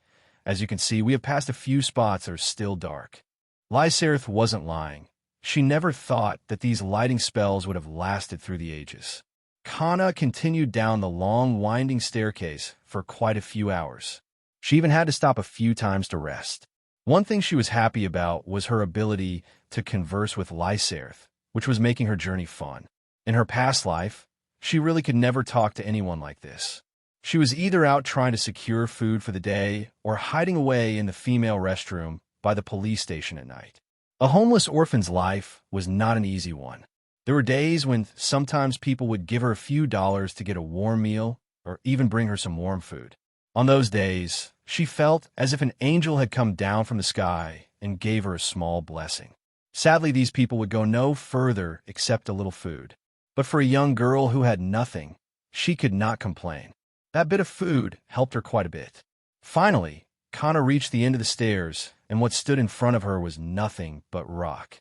S1: As you can see, we have passed a few spots that are still dark. Lyserth wasn't lying. She never thought that these lighting spells would have lasted through the ages. Kana continued down the long, winding staircase for quite a few hours. She even had to stop a few times to rest. One thing she was happy about was her ability to converse with Lyserth, which was making her journey fun. In her past life, she really could never talk to anyone like this. She was either out trying to secure food for the day or hiding away in the female restroom by the police station at night. A homeless orphan's life was not an easy one. There were days when sometimes people would give her a few dollars to get a warm meal or even bring her some warm food. On those days, she felt as if an angel had come down from the sky and gave her a small blessing. Sadly, these people would go no further except a little food. But for a young girl who had nothing, she could not complain. That bit of food helped her quite a bit. Finally, Kana reached the end of the stairs, and what stood in front of her was nothing but rock.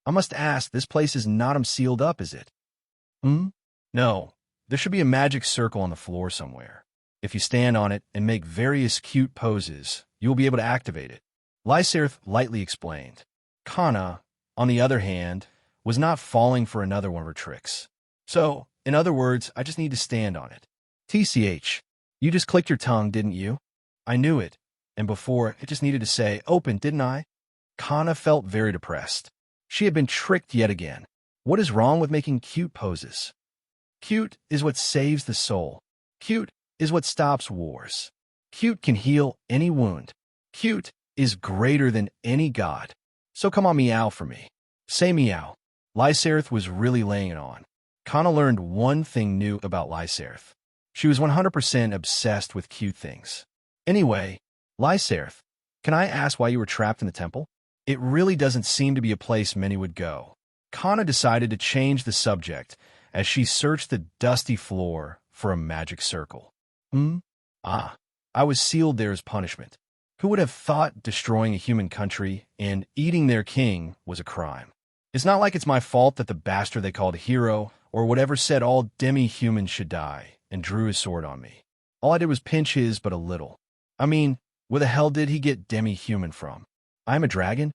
S1: I must ask, this place is not sealed up, is it? No, there should be a magic circle on the floor somewhere. If you stand on it and make various cute poses, you will be able to activate it. Lyserth lightly explained. Kana, on the other hand, was not falling for another one of her tricks. So, in other words, I just need to stand on it. TCH, you just clicked your tongue, didn't you? I knew it, and before, it just needed to say, open, didn't I? Kana felt very depressed. She had been tricked yet again. What is wrong with making cute poses? Cute is what saves the soul. Cute is what stops wars. Cute can heal any wound. Cute is greater than any god. So come on, meow for me. Say meow. Lyserth was really laying it on. Kana learned one thing new about Lyserth. She was 100% obsessed with cute things. Anyway, Lyserth, can I ask why you were trapped in the temple? It really doesn't seem to be a place many would go. Kana decided to change the subject as she searched the dusty floor for a magic circle. I was sealed there as punishment. Who would have thought destroying a human country and eating their king was a crime? It's not like it's my fault that the bastard they called a hero or whatever said all demi-humans should die and drew his sword on me. All I did was pinch his but a little. I mean, where the hell did he get demi-human from? I'm a dragon?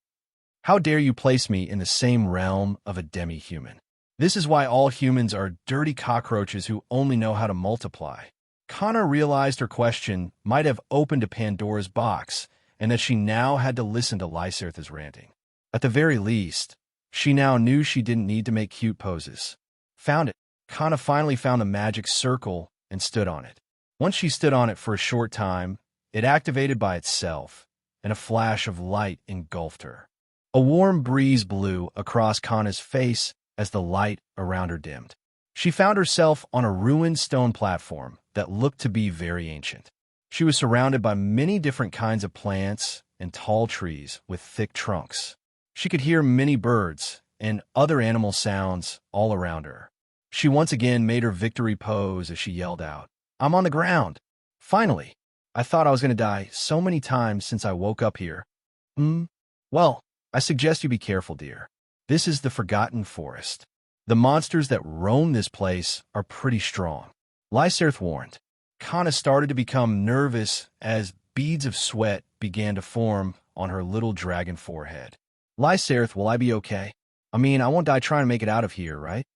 S1: How dare you place me in the same realm of a demi-human? This is why all humans are dirty cockroaches who only know how to multiply. Kana realized her question might have opened a Pandora's box and that she now had to listen to Lyserth's ranting. At the very least, she now knew she didn't need to make cute poses. Found it. Kana finally found the magic circle and stood on it. Once she stood on it for a short time, it activated by itself, and a flash of light engulfed her. A warm breeze blew across Kana's face as the light around her dimmed. She found herself on a ruined stone platform that looked to be very ancient. She was surrounded by many different kinds of plants and tall trees with thick trunks. She could hear many birds and other animal sounds all around her. She once again made her victory pose as she yelled out, "I'm on the ground! Finally! I thought I was going to die so many times since I woke up here." Well, I suggest you be careful, dear. This is the Forgotten Forest. The monsters that roam this place are pretty strong. Lyserth warned. Kana started to become nervous as beads of sweat began to form on her little dragon forehead. Lyserth, will I be okay? I mean, I won't die trying to make it out of here, right?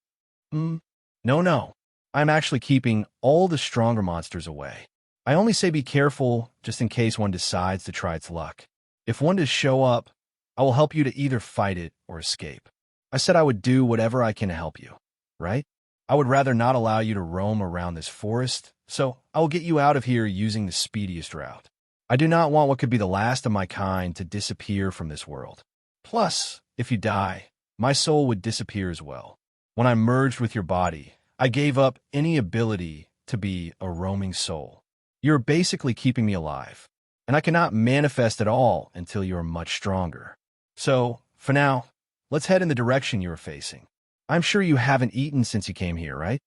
S1: No, no. I'm actually keeping all the stronger monsters away. I only say be careful just in case one decides to try its luck. If one does show up, I will help you to either fight it or escape. I said I would do whatever I can to help you, right? I would rather not allow you to roam around this forest, so I will get you out of here using the speediest route. I do not want what could be the last of my kind to disappear from this world. Plus, if you die, my soul would disappear as well. When I merged with your body, I gave up any ability to be a roaming soul. You're basically keeping me alive, and I cannot manifest at all until you are much stronger. So, for now, let's head in the direction you are facing. I'm sure you haven't eaten since you came here, right?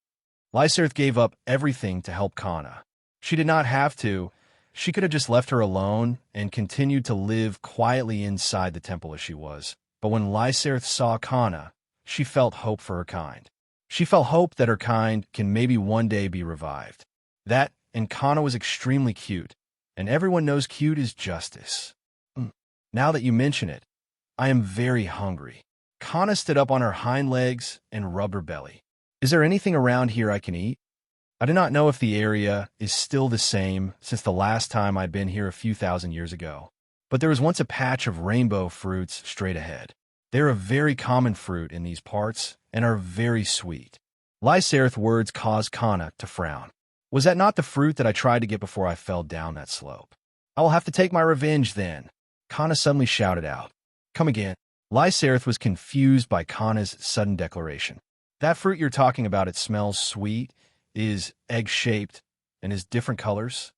S1: Lyserth gave up everything to help Kana. She did not have to. She could have just left her alone and continued to live quietly inside the temple as she was. But when Lyserth saw Kana, she felt hope for her kind. She felt hope that her kind can maybe one day be revived. That, and Kana was extremely cute, and everyone knows cute is justice. Now that you mention it, I am very hungry. Kana stood up on her hind legs and rubbed her belly. Is there anything around here I can eat? I do not know if the area is still the same since the last time I'd been here a few thousand years ago, but there was once a patch of rainbow fruits straight ahead. They're a very common fruit in these parts and are very sweet. Lyserth's words caused Kana to frown. Was that not the fruit that I tried to get before I fell down that slope? I will have to take my revenge then. Kana suddenly shouted out. Come again. Lyserth was confused by Kana's sudden declaration. That fruit you're talking about, it smells sweet, is egg-shaped, and is different colors?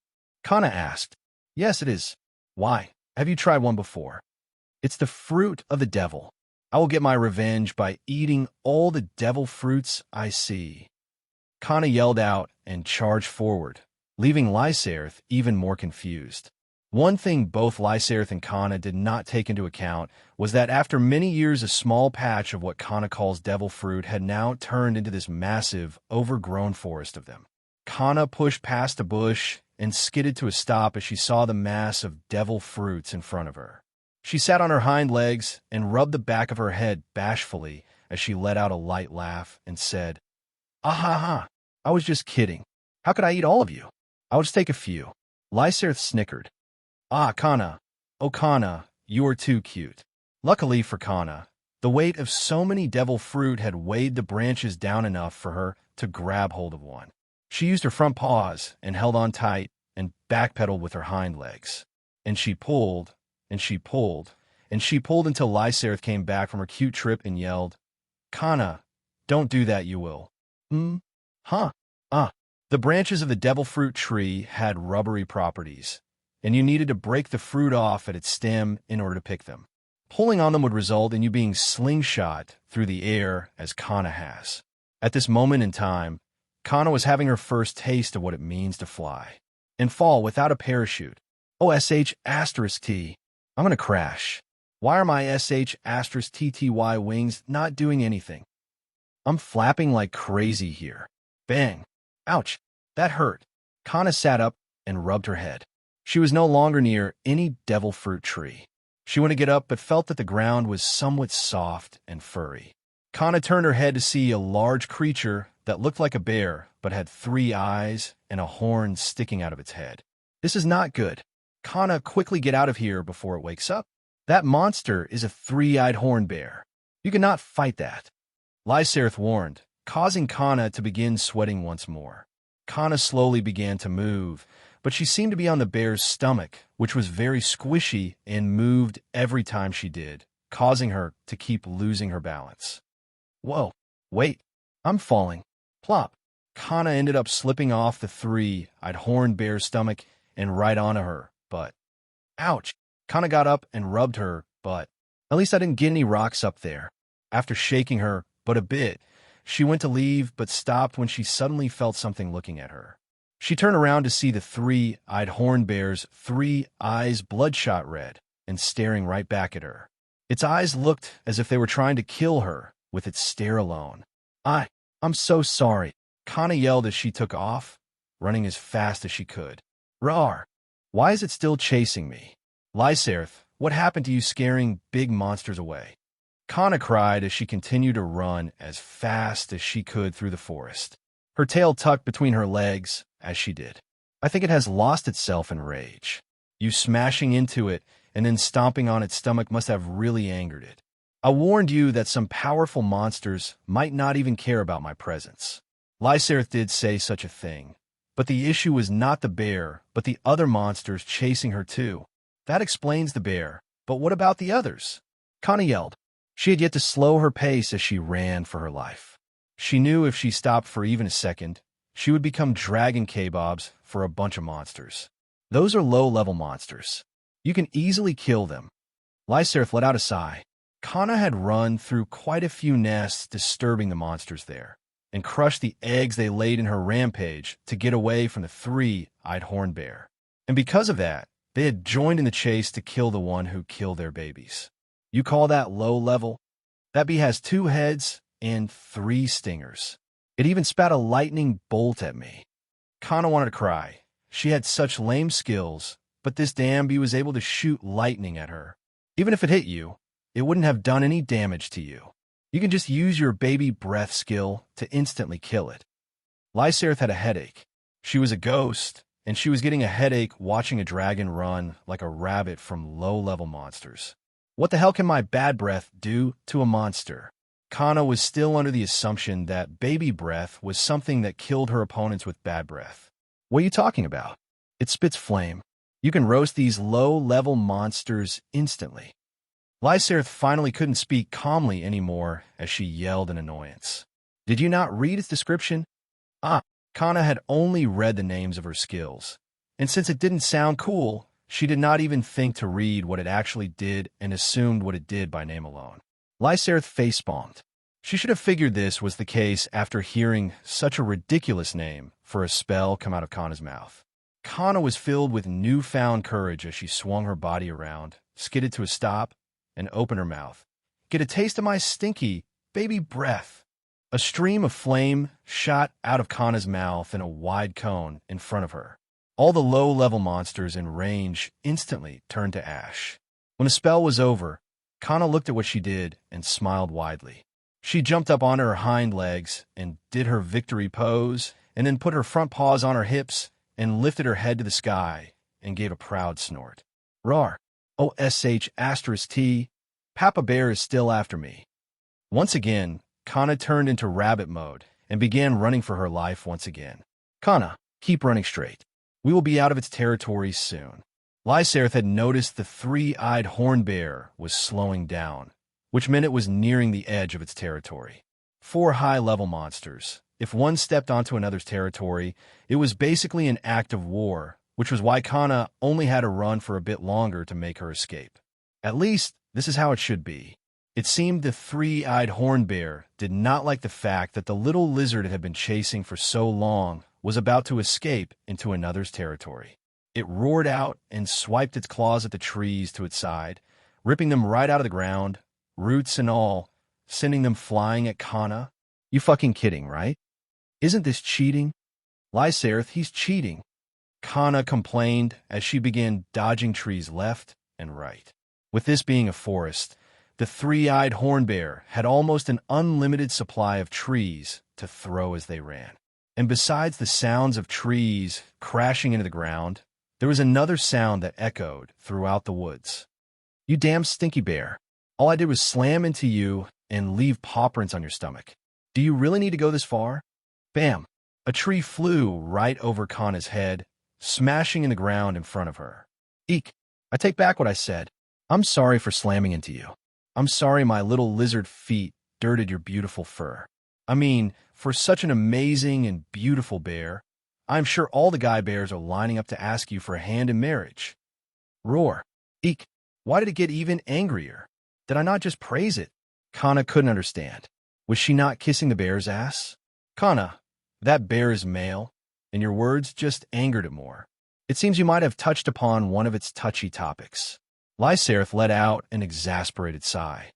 S1: Kana asked. Yes, it is. Why? Have you tried one before? It's the fruit of the devil. I will get my revenge by eating all the devil fruits I see. Kana yelled out and charged forward, leaving Lyserth even more confused. One thing both Lyserth and Kana did not take into account was that after many years a small patch of what Kana calls devil fruit had now turned into this massive, overgrown forest of them. Kana pushed past a bush and skidded to a stop as she saw the mass of devil fruits in front of her. She sat on her hind legs and rubbed the back of her head bashfully as she let out a light laugh and said, Ah ha ha, I was just kidding. How could I eat all of you? I'll just take a few. Lyserth snickered. Ah, Kana. Oh, Kana, you are too cute. Luckily for Kana, the weight of so many devil fruit had weighed the branches down enough for her to grab hold of one. She used her front paws and held on tight and backpedaled with her hind legs. And she pulled, and she pulled, and she pulled until Lyserth came back from her cute trip and yelled, Kana, don't do that, you will. Huh? The branches of the devil fruit tree had rubbery properties, and you needed to break the fruit off at its stem in order to pick them. Pulling on them would result in you being slingshot through the air as Kana has. At this moment in time, Kana was having her first taste of what it means to fly and fall without a parachute. Oh, sh*T. I'm gonna crash. Why are my sh*TTY wings not doing anything? I'm flapping like crazy here. Bang. Ouch. That hurt. Kana sat up and rubbed her head. She was no longer near any devil fruit tree. She went to get up but felt that the ground was somewhat soft and furry. Kana turned her head to see a large creature that looked like a bear but had 3 eyes and a horn sticking out of its head. This is not good. Kana, quickly get out of here before it wakes up. That monster is a 3-eyed horned bear. You cannot fight that. Lyserth warned, causing Kana to begin sweating once more. Kana slowly began to move, but she seemed to be on the bear's stomach, which was very squishy and moved every time she did, causing her to keep losing her balance. Whoa, wait, I'm falling. Plop. Kana ended up slipping off the 3-eyed horned bear's stomach and right onto her butt. Ouch. Kana got up and rubbed her butt. At least I didn't get any rocks up there. After shaking her but a bit, she went to leave but stopped when she suddenly felt something looking at her. She turned around to see the 3-eyed horned bear's 3 eyes bloodshot red and staring right back at her. Its eyes looked as if they were trying to kill her with its stare alone. I'm so sorry, Kana yelled as she took off, running as fast as she could. Rawr! Why is it still chasing me? Lyserth, what happened to you scaring big monsters away? Kana cried as she continued to run as fast as she could through the forest, her tail tucked between her legs as she did. I think it has lost itself in rage. You smashing into it and then stomping on its stomach must have really angered it. I warned you that some powerful monsters might not even care about my presence. Lyserth did say such a thing, but the issue was not the bear, but the other monsters chasing her too. That explains the bear, but what about the others? Kana yelled. She had yet to slow her pace as she ran for her life. She knew if she stopped for even a second, she would become dragon kebabs for a bunch of monsters. Those are low-level monsters. You can easily kill them. Lyserth let out a sigh. Kana had run through quite a few nests disturbing the monsters there, and crushed the eggs they laid in her rampage to get away from the three-eyed horn bear. And because of that, they had joined in the chase to kill the one who killed their babies. You call that low level? That bee has 2 heads and 3 stingers. It even spat a lightning bolt at me. Kana wanted to cry. She had such lame skills, but this damn bee was able to shoot lightning at her. Even if it hit you, it wouldn't have done any damage to you. You can just use your baby breath skill to instantly kill it. Lyserth had a headache. She was a ghost, and she was getting a headache watching a dragon run like a rabbit from low-level monsters. What the hell can my bad breath do to a monster? Kana was still under the assumption that baby breath was something that killed her opponents with bad breath. What are you talking about? It spits flame. You can roast these low-level monsters instantly. Lyserth finally couldn't speak calmly anymore as she yelled in annoyance. Did you not read its description? Kana had only read the names of her skills, and since it didn't sound cool, she did not even think to read what it actually did and assumed what it did by name alone. Lyserth facepalmed. She should have figured this was the case after hearing such a ridiculous name for a spell come out of Kana's mouth. Kana was filled with newfound courage as she swung her body around, skidded to a stop, and opened her mouth. Get a taste of my stinky baby breath. A stream of flame shot out of Kana's mouth in a wide cone in front of her. All the low-level monsters in range instantly turned to ash. When the spell was over, Kana looked at what she did and smiled widely. She jumped up onto her hind legs and did her victory pose, and then put her front paws on her hips and lifted her head to the sky and gave a proud snort. Roar! OSH*T, Papa Bear is still after me. Once again, Kana turned into rabbit mode and began running for her life once again. Kana, keep running straight. We will be out of its territory soon. Lyserth had noticed the three-eyed horn bear was slowing down, which meant it was nearing the edge of its territory. 4 high-level monsters. If one stepped onto another's territory, it was basically an act of war, which was why Kana only had to run for a bit longer to make her escape. At least, this is how it should be. It seemed the three-eyed horn bear did not like the fact that the little lizard it had been chasing for so long was about to escape into another's territory. It roared out and swiped its claws at the trees to its side, ripping them right out of the ground, roots and all, sending them flying at Kana. You fucking kidding, right? Isn't this cheating? Lyserth, he's cheating. Kana complained as she began dodging trees left and right. With this being a forest, the three-eyed horn bear had almost an unlimited supply of trees to throw as they ran. And besides the sounds of trees crashing into the ground, there was another sound that echoed throughout the woods. You damn stinky bear. All I did was slam into you and leave paw prints on your stomach. Do you really need to go this far? Bam! A tree flew right over Kana's head, smashing in the ground in front of her. Eek! I take back what I said. I'm sorry for slamming into you. I'm sorry my little lizard feet dirted your beautiful fur. I mean, for such an amazing and beautiful bear, I'm sure all the guy bears are lining up to ask you for a hand in marriage. Roar. Eek. Why did it get even angrier? Did I not just praise it? Kana couldn't understand. Was she not kissing the bear's ass? Kana, that bear is male, and your words just angered it more. It seems you might have touched upon one of its touchy topics. Lyserth let out an exasperated sigh.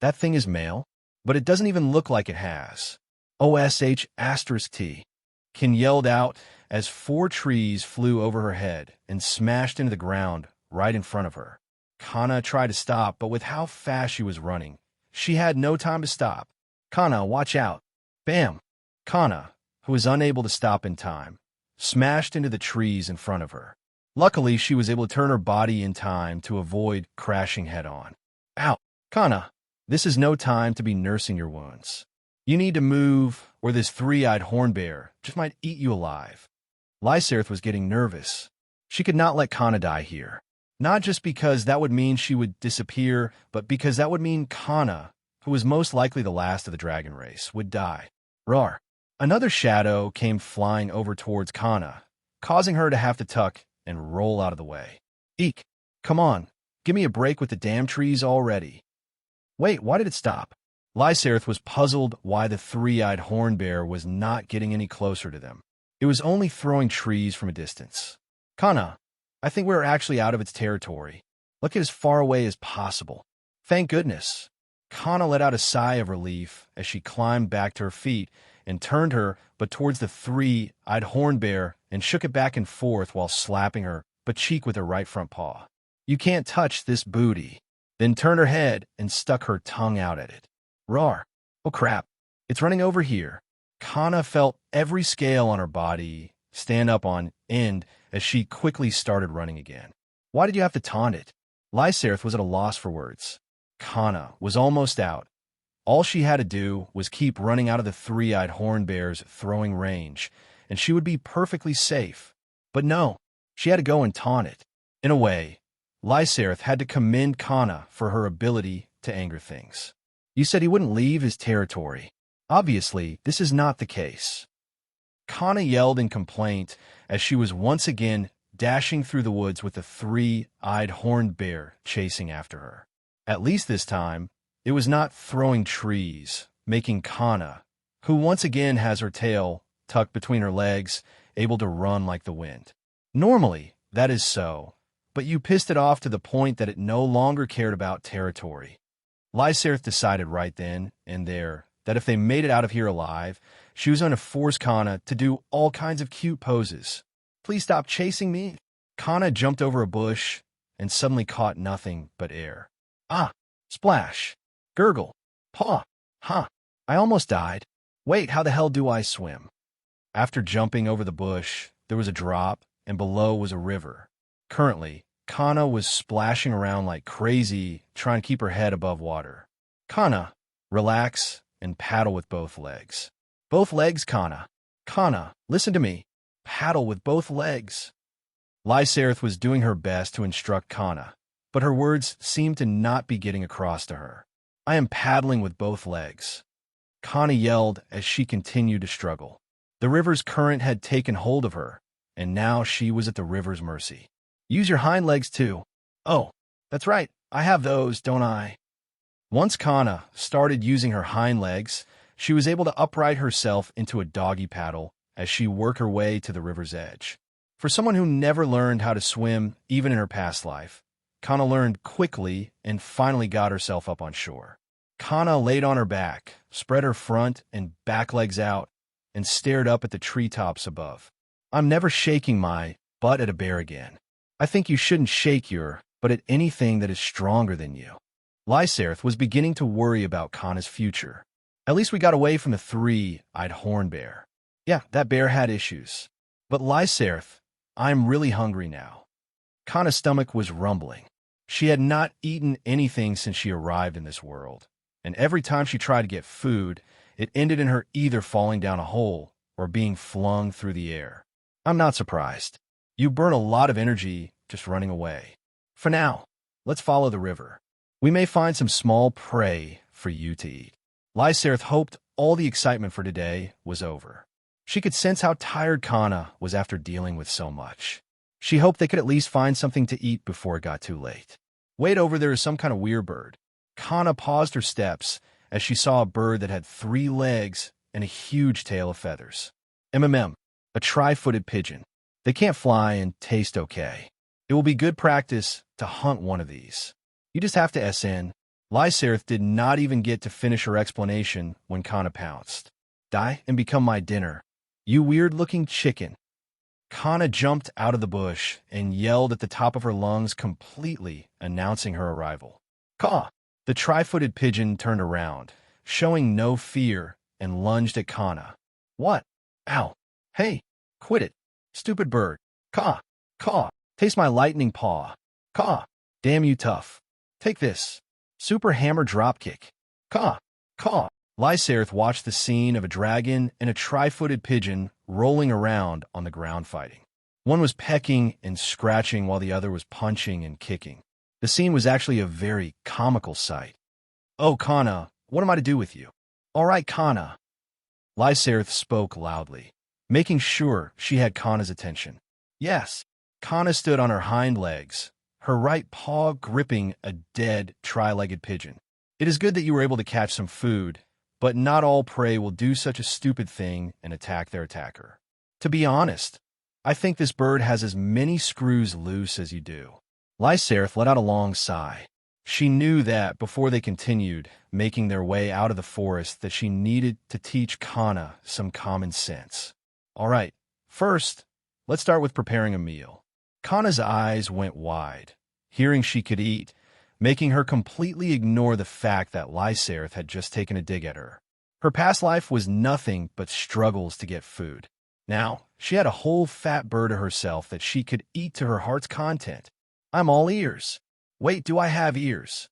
S1: That thing is male, but it doesn't even look like it has. OSH*T. Kin yelled out as 4 trees flew over her head and smashed into the ground right in front of her. Kana tried to stop, but with how fast she was running, She had no time to stop. Kana, watch out. Bam! Kana, who was unable to stop in time, smashed into the trees in front of her. Luckily, she was able to turn her body in time to avoid crashing head-on. Ow! Kana, this is no time to be nursing your wounds. You need to move, or this three-eyed horn bear just might eat you alive. Lyserth was getting nervous. She could not let Kana die here. Not just because that would mean she would disappear, but because that would mean Kana, who was most likely the last of the dragon race, would die. Roar! Another shadow came flying over towards Kana, causing her to have to tuck and roll out of the way. Eek! Come on, give me a break with the damn trees already. Wait, why did it stop? Lyserth was puzzled why the three-eyed horn bear was not getting any closer to them. It was only throwing trees from a distance. Kana, I think we're actually out of its territory. Let's get as far away as possible. Thank goodness. Kana let out a sigh of relief as she climbed back to her feet and turned her but towards the three-eyed horn bear and shook it back and forth while slapping her cheek with her right front paw. You can't touch this booty. Then turned her head and stuck her tongue out at it. Roar! Oh crap, it's running over here. Kana felt every scale on her body stand up on end as she quickly started running again. Why did you have to taunt it? Lyserth was at a loss for words. Kana was almost out. All she had to do was keep running out of the three-eyed horn bear's throwing range, and she would be perfectly safe. But no, she had to go and taunt it. In a way, Lyserth had to commend Kana for her ability to anger things. You said he wouldn't leave his territory. Obviously, this is not the case. Kana yelled in complaint as she was once again dashing through the woods with the three-eyed horned bear chasing after her. At least this time, it was not throwing trees, making Kana, who once again has her tail tucked between her legs, able to run like the wind. Normally, that is so, but you pissed it off to the point that it no longer cared about territory. Lyserth decided right then and there that if they made it out of here alive, she was going to force Kana to do all kinds of cute poses. Please stop chasing me. Kana jumped over a bush and suddenly caught nothing but air. Ah! Splash! Gurgle! Paw! Ha! I almost died. Wait, how the hell do I swim? After jumping over the bush, there was a drop, and below was a river. Currently, Kana was splashing around like crazy, trying to keep her head above water. Kana, relax and paddle with both legs. Both legs, Kana. Kana, listen to me. Paddle with both legs. Lyserth was doing her best to instruct Kana, but her words seemed to not be getting across to her. I am paddling with both legs. Kana yelled as she continued to struggle. The river's current had taken hold of her, and now she was at the river's mercy. Use your hind legs too. Oh, that's right. I have those, don't I? Once Kana started using her hind legs, she was able to upright herself into a doggy paddle as she worked her way to the river's edge. For someone who never learned how to swim, even in her past life, Kana learned quickly and finally got herself up on shore. Kana laid on her back, spread her front and back legs out, and stared up at the treetops above. I'm never shaking my butt at a bear again. I think you shouldn't shake your butt at anything that is stronger than you. Lyserth was beginning to worry about Kana's future. At least we got away from the three-eyed horn bear. Yeah, that bear had issues. But Lyserth, I'm really hungry now. Kana's stomach was rumbling. She had not eaten anything since she arrived in this world, and every time she tried to get food, it ended in her either falling down a hole or being flung through the air. I'm not surprised. You burn a lot of energy just running away. For now, let's follow the river. We may find some small prey for you to eat. Lyserth hoped all the excitement for today was over. She could sense how tired Kana was after dealing with so much. She hoped they could at least find something to eat before it got too late. Wait, over there is some kind of weird bird. Kana paused her steps as she saw a bird that had 3 legs and a huge tail of feathers. A tri-footed pigeon. They can't fly and taste okay. It will be good practice to hunt one of these. You just have to SN. Lyserth did not even get to finish her explanation when Kana pounced. Die and become my dinner. You weird-looking chicken. Kana jumped out of the bush and yelled at the top of her lungs, completely announcing her arrival. Caw! The tri-footed pigeon turned around, showing no fear, and lunged at Kana. What? Ow. Hey, quit it. Stupid bird. Caw. Caw. Taste my lightning paw. Caw. Damn you tough. Take this. Super hammer dropkick. Caw. Caw. Lyserth watched the scene of a dragon and a tri-footed pigeon rolling around on the ground fighting. One was pecking and scratching while the other was punching and kicking. The scene was actually a very comical sight. Oh, Kana, what am I to do with you? All right, Kana. Lyserth spoke loudly, making sure she had Kana's attention. Yes. Kana stood on her hind legs, her right paw gripping a dead tri-legged pigeon. It is good that you were able to catch some food, but not all prey will do such a stupid thing and attack their attacker. To be honest, I think this bird has as many screws loose as you do. Lyserth let out a long sigh. She knew that before they continued, making their way out of the forest, that she needed to teach Kana some common sense. All right, first, let's start with preparing a meal. Kana's eyes went wide, hearing she could eat, making her completely ignore the fact that Lyserth had just taken a dig at her. Her past life was nothing but struggles to get food. Now, she had a whole fat bird to herself that she could eat to her heart's content. I'm all ears. Wait, do I have ears?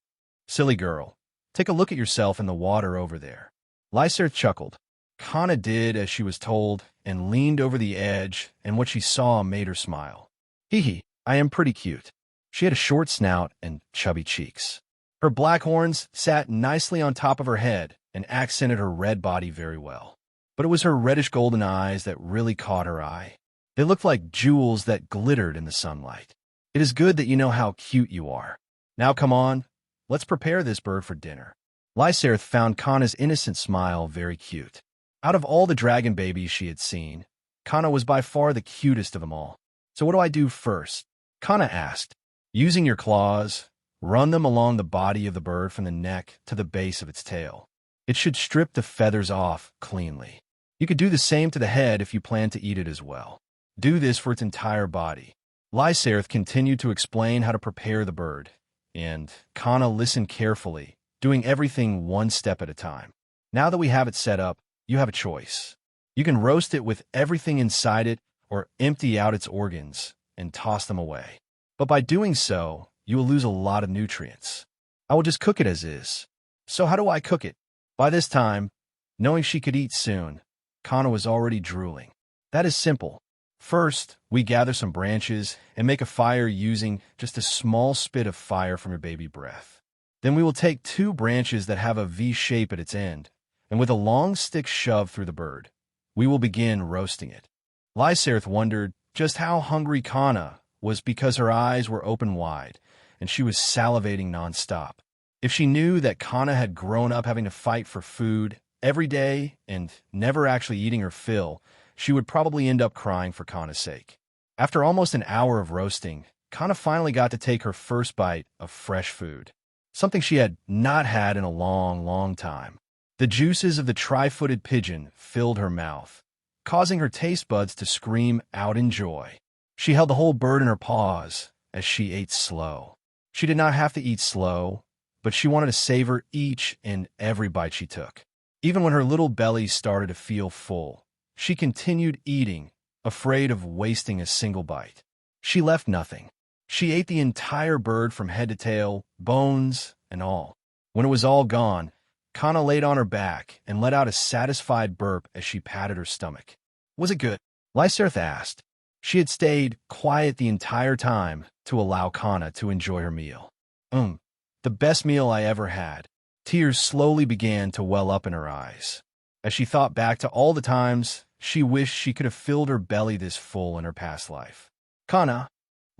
S1: Silly girl, take a look at yourself in the water over there. Lyserth chuckled. Kana did as she was told and leaned over the edge, and what she saw made her smile. Hee hee, I am pretty cute. She had a short snout and chubby cheeks. Her black horns sat nicely on top of her head and accented her red body very well. But it was her reddish-golden eyes that really caught her eye. They looked like jewels that glittered in the sunlight. It is good that you know how cute you are. Now come on, let's prepare this bird for dinner. Lyserth found Kana's innocent smile very cute. Out of all the dragon babies she had seen, Kana was by far the cutest of them all. So what do I do first? Kana asked. Using your claws, run them along the body of the bird from the neck to the base of its tail. It should strip the feathers off cleanly. You could do the same to the head if you plan to eat it as well. Do this for its entire body. Lyserth continued to explain how to prepare the bird, and Kana listened carefully, doing everything one step at a time. Now that we have it set up, you have a choice. You can roast it with everything inside it or empty out its organs and toss them away. But by doing so, you will lose a lot of nutrients. I will just cook it as is. So how do I cook it? By this time, knowing she could eat soon, Kana was already drooling. That is simple. First, we gather some branches and make a fire using just a small spit of fire from your baby breath. Then we will take 2 branches that have a V shape at its end, and with a long stick shoved through the bird, we will begin roasting it. Lyserth wondered just how hungry Kana was because her eyes were open wide, and she was salivating nonstop. If she knew that Kana had grown up having to fight for food every day and never actually eating her fill, she would probably end up crying for Kana's sake. After almost an hour of roasting, Kana finally got to take her first bite of fresh food, something she had not had in a long, long time. The juices of the tri-footed pigeon filled her mouth, causing her taste buds to scream out in joy. She held the whole bird in her paws as she ate slow. She did not have to eat slow, but she wanted to savor each and every bite she took. Even when her little belly started to feel full, she continued eating, afraid of wasting a single bite. She left nothing. She ate the entire bird from head to tail, bones and all. When it was all gone, Kana laid on her back and let out a satisfied burp as she patted her stomach. Was it good? Lyserth asked. She had stayed quiet the entire time to allow Kana to enjoy her meal. The best meal I ever had. Tears slowly began to well up in her eyes, as she thought back to all the times she wished she could have filled her belly this full in her past life. Kana.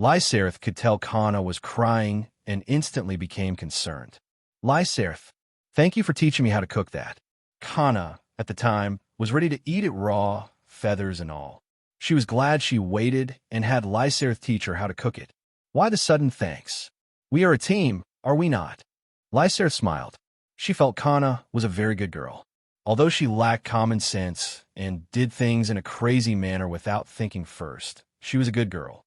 S1: Lyserth could tell Kana was crying and instantly became concerned. Lyserth, thank you for teaching me how to cook that. Kana, at the time, was ready to eat it raw, feathers and all. She was glad she waited and had Lyserth teach her how to cook it. Why the sudden thanks? We are a team, are we not? Lyserth smiled. She felt Kana was a very good girl. Although she lacked common sense and did things in a crazy manner without thinking first, she was a good girl.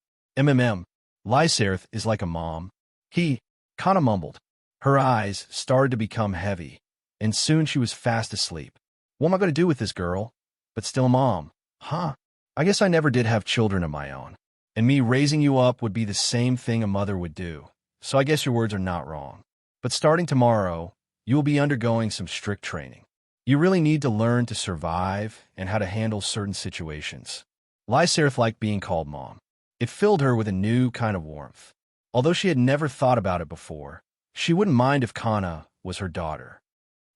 S1: Lyserth is like a mom. Kana mumbled. Her eyes started to become heavy, and soon she was fast asleep. What am I going to do with this girl? But still mom. Huh? I guess I never did have children of my own. And me raising you up would be the same thing a mother would do. So I guess your words are not wrong. But starting tomorrow, you will be undergoing some strict training. You really need to learn to survive and how to handle certain situations. Lyserth liked being called Mom. It filled her with a new kind of warmth. Although she had never thought about it before, she wouldn't mind if Kana was her daughter.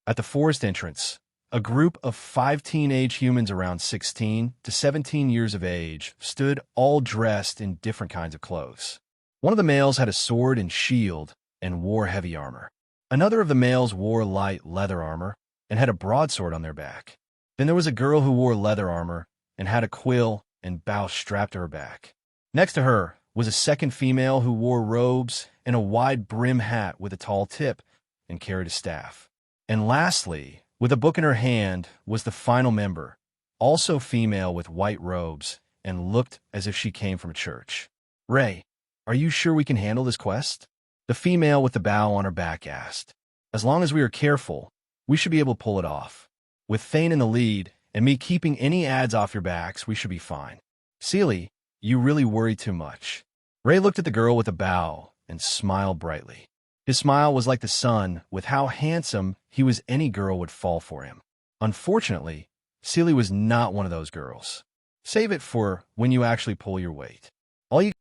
S1: At the forest entrance, a group of 5 teenage humans around 16 to 17 years of age stood all dressed in different kinds of clothes. One of the males had a sword and shield and wore heavy armor. Another of the males wore light leather armor and had a broadsword on their back. Then there was a girl who wore leather armor and had a quill and bow strapped to her back. Next to her was a second female who wore robes and a wide brim hat with a tall tip and carried a staff. And lastly, with a book in her hand, was the final member, also female with white robes, and looked as if she came from a church. Ray, are you sure we can handle this quest? The female with the bow on her back asked. As long as we are careful, we should be able to pull it off. With Thane in the lead, and me keeping any ads off your backs, we should be fine. Seely, you really worry too much. Ray looked at the girl with a bow and smiled brightly. His smile was like the sun, with how handsome he was any girl would fall for him. Unfortunately, Seely was not one of those girls. Save it for when you actually pull your weight.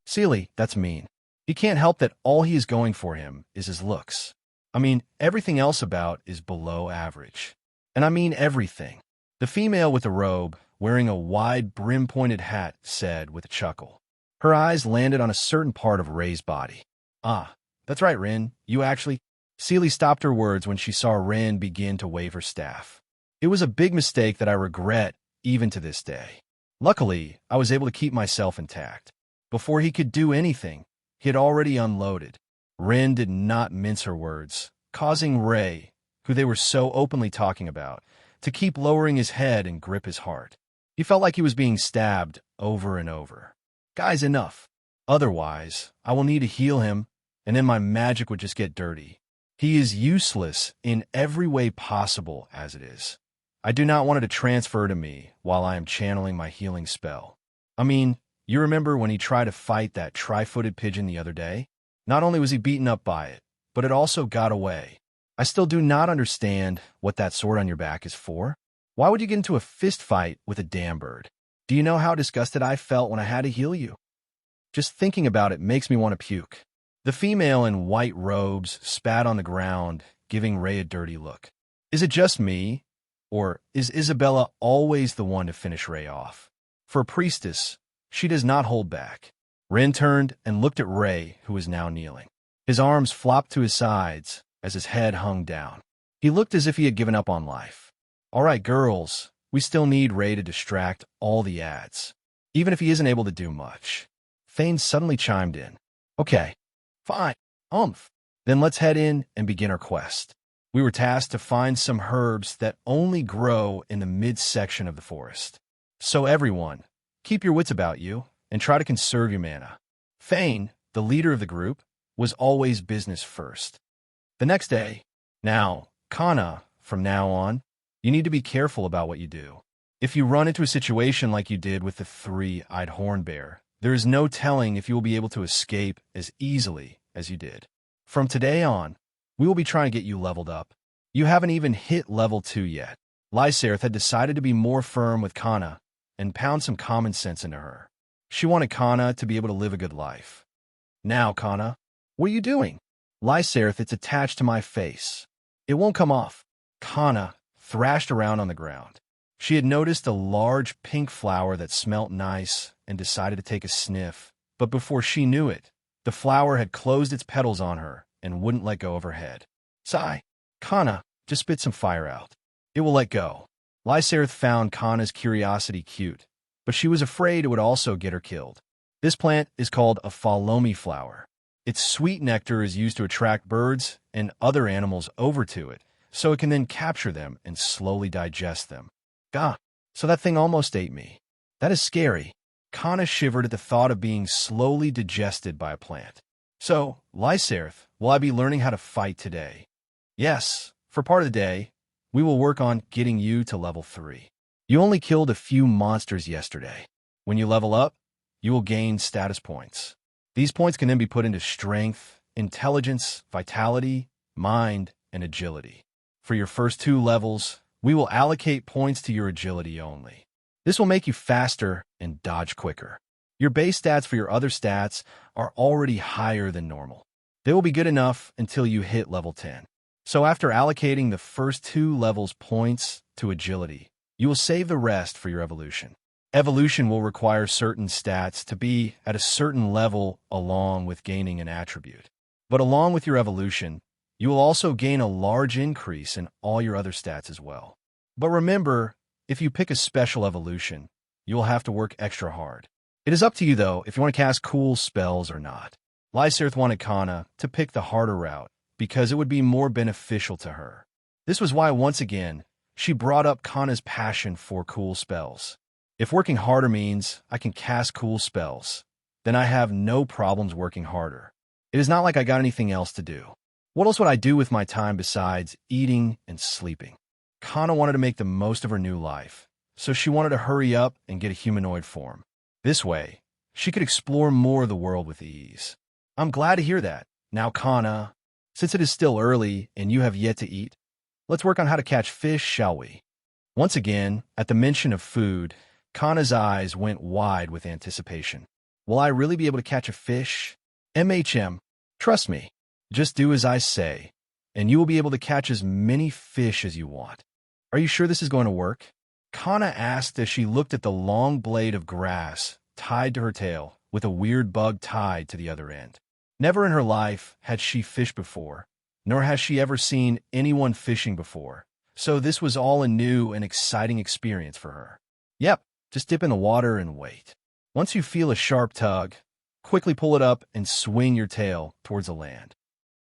S1: Seely, that's mean. He can't help that all he is going for him is his looks. I mean, everything else about is below average. And I mean everything. The female with the robe, wearing a wide brim-pointed hat, said with a chuckle. Her eyes landed on a certain part of Ray's body. Ah, that's right, Rin. You actually... Seely stopped her words when she saw Rin begin to wave her staff. It was a big mistake that I regret even to this day. Luckily, I was able to keep myself intact. Before he could do anything, he had already unloaded. Rin did not mince her words, causing Ray, who they were so openly talking about, to keep lowering his head and grip his heart. He felt like he was being stabbed over and over. Guys, enough. Otherwise, I will need to heal him, and then my magic would just get dirty. He is useless in every way possible as it is. I do not want it to transfer to me while I am channeling my healing spell. I mean, you remember when he tried to fight that tri-footed pigeon the other day? Not only was he beaten up by it, but it also got away. I still do not understand what that sword on your back is for. Why would you get into a fist fight with a damn bird? Do you know how disgusted I felt when I had to heal you? Just thinking about it makes me want to puke. The female in white robes spat on the ground, giving Ray a dirty look. Is it just me, or is Isabella always the one to finish Ray off? For a priestess, she does not hold back. Rin turned and looked at Ray, who was now kneeling. His arms flopped to his sides as his head hung down. He looked as if he had given up on life. All right, girls, we still need Ray to distract all the ads, even if he isn't able to do much. Thane suddenly chimed in. Okay. Fine. Then let's head in and begin our quest. We were tasked to find some herbs that only grow in the midsection of the forest. So everyone, keep your wits about you and try to conserve your mana. Thane, the leader of the group, was always business first. The next day, now, Kana, from now on, you need to be careful about what you do. If you run into a situation like you did with the 3-eyed horn bear, there is no telling if you will be able to escape as easily as you did. From today on, we will be trying to get you leveled up. You haven't even hit level 2 yet. Lyserth had decided to be more firm with Kana and pound some common sense into her. She wanted Kana to be able to live a good life. Now, Kana, what are you doing? Lyserth, it's attached to my face. It won't come off. Kana thrashed around on the ground. She had noticed a large pink flower that smelt nice and decided to take a sniff, but before she knew it, the flower had closed its petals on her and wouldn't let go of her head. Sigh. Kana, just spit some fire out. It will let go. Lyserth found Kana's curiosity cute, but she was afraid it would also get her killed. This plant is called a falomi flower. Its sweet nectar is used to attract birds and other animals over to it, so it can then capture them and slowly digest them. Gah, so that thing almost ate me. That is scary. Kana shivered at the thought of being slowly digested by a plant. So, Lyserth, will I be learning how to fight today? Yes, for part of the day, we will work on getting you to level 3. You only killed a few monsters yesterday. When you level up, you will gain status points. These points can then be put into strength, intelligence, vitality, mind, and agility. For your first 2 levels, we will allocate points to your agility only. This will make you faster and dodge quicker. Your base stats for your other stats are already higher than normal. They will be good enough until you hit level 10. So after allocating the first 2 levels points to agility, you will save the rest for your evolution. Evolution will require certain stats to be at a certain level along with gaining an attribute. But along with your evolution, you will also gain a large increase in all your other stats as well. But remember, if you pick a special evolution, you will have to work extra hard. It is up to you, though, if you want to cast cool spells or not. Lyserth wanted Kana to pick the harder route because it would be more beneficial to her. This was why, once again, she brought up Kana's passion for cool spells. If working harder means I can cast cool spells, then I have no problems working harder. It is not like I got anything else to do. What else would I do with my time besides eating and sleeping? Kana wanted to make the most of her new life, so she wanted to hurry up and get a humanoid form. This way, she could explore more of the world with ease. I'm glad to hear that. Now, Kana, since it is still early and you have yet to eat, let's work on how to catch fish, shall we? Once again, at the mention of food, Kana's eyes went wide with anticipation. Will I really be able to catch a fish? Trust me. Just do as I say, and you will be able to catch as many fish as you want. Are you sure this is going to work? Kana asked as she looked at the long blade of grass tied to her tail with a weird bug tied to the other end. Never in her life had she fished before, nor has she ever seen anyone fishing before, so this was all a new and exciting experience for her. Yep, just dip in the water and wait. Once you feel a sharp tug, quickly pull it up and swing your tail towards the land.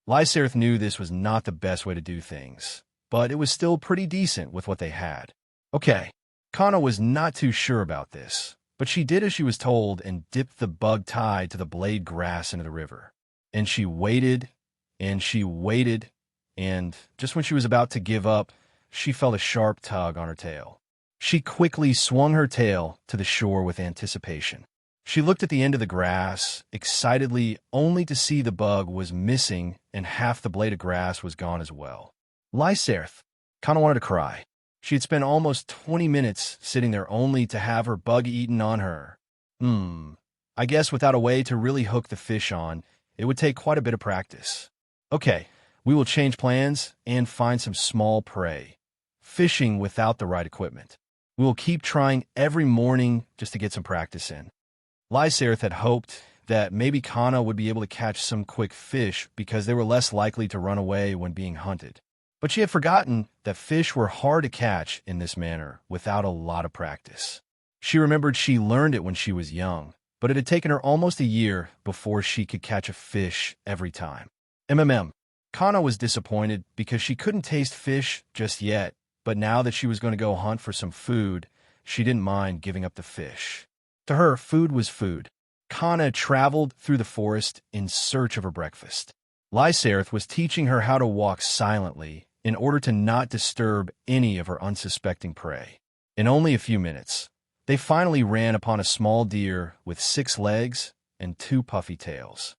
S1: Lyserth knew this was not the best way to do things, but it was still pretty decent with what they had. Okay, Kana was not too sure about this, but she did as she was told and dipped the bug tied to the blade grass into the river. And she waited, and she waited, and just when she was about to give up, she felt a sharp tug on her tail. She quickly swung her tail to the shore with anticipation. She looked at the end of the grass, excitedly, only to see the bug was missing and half the blade of grass was gone as well. Lyserth, Kana wanted to cry. She had spent almost 20 minutes sitting there only to have her bug eaten on her. I guess without a way to really hook the fish on, it would take quite a bit of practice. Okay, we will change plans and find some small prey. Fishing without the right equipment. We will keep trying every morning just to get some practice in. Lyserth had hoped that maybe Kana would be able to catch some quick fish because they were less likely to run away when being hunted. But she had forgotten that fish were hard to catch in this manner without a lot of practice. She remembered she learned it when she was young, but it had taken her almost a year before she could catch a fish every time. Kana was disappointed because she couldn't taste fish just yet, but now that she was going to go hunt for some food, she didn't mind giving up the fish. To her, food was food. Kana traveled through the forest in search of her breakfast. Lyserth was teaching her how to walk silently in order to not disturb any of her unsuspecting prey. In only a few minutes, they finally ran upon a small deer with 6 legs and 2 puffy tails.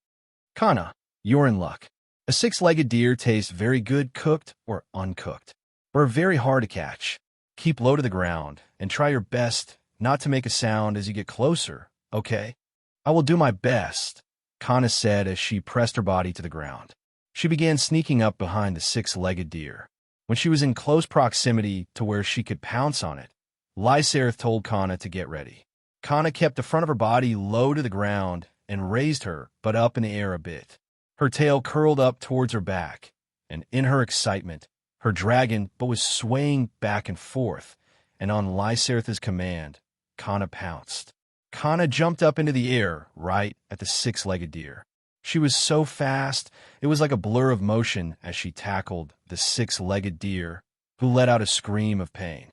S1: Kana, you're in luck. A 6-legged deer tastes very good cooked or uncooked, but are very hard to catch. Keep low to the ground and try your best not to make a sound as you get closer, okay? I will do my best, Kana said as she pressed her body to the ground. She began sneaking up behind the 6-legged deer. When she was in close proximity to where she could pounce on it, Lyserth told Kana to get ready. Kana kept the front of her body low to the ground and raised her, but up in the air a bit. Her tail curled up towards her back, and in her excitement, her dragon was swaying back and forth, and on Lyserth's command, Kana pounced. Kana jumped up into the air right at the 6-legged deer. She was so fast, it was like a blur of motion as she tackled the 6-legged deer, who let out a scream of pain.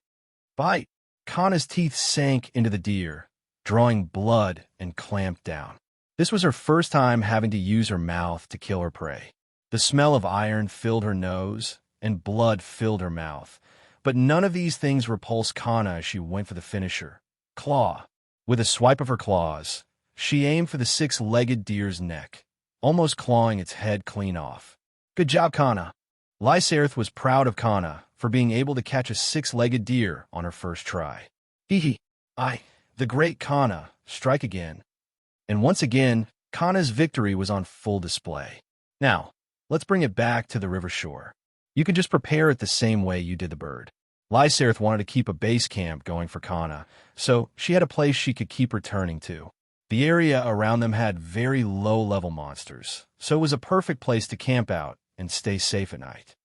S1: Bite! Kana's teeth sank into the deer, drawing blood and clamped down. This was her first time having to use her mouth to kill her prey. The smell of iron filled her nose, and blood filled her mouth. But none of these things repulsed Kana as she went for the finisher. Claw. With a swipe of her claws, she aimed for the six-legged deer's neck, almost clawing its head clean off. Good job, Kana. Lysaerth was proud of Kana for being able to catch a six-legged deer on her first try. Hee hee. The great Kana, strike again. And once again, Kana's victory was on full display. Now, let's bring it back to the river shore. You could just prepare it the same way you did the bird. Lysaerth wanted to keep a base camp going for Kana, so she had a place she could keep returning to. The area around them had very low-level monsters, so it was a perfect place to camp out and stay safe at night.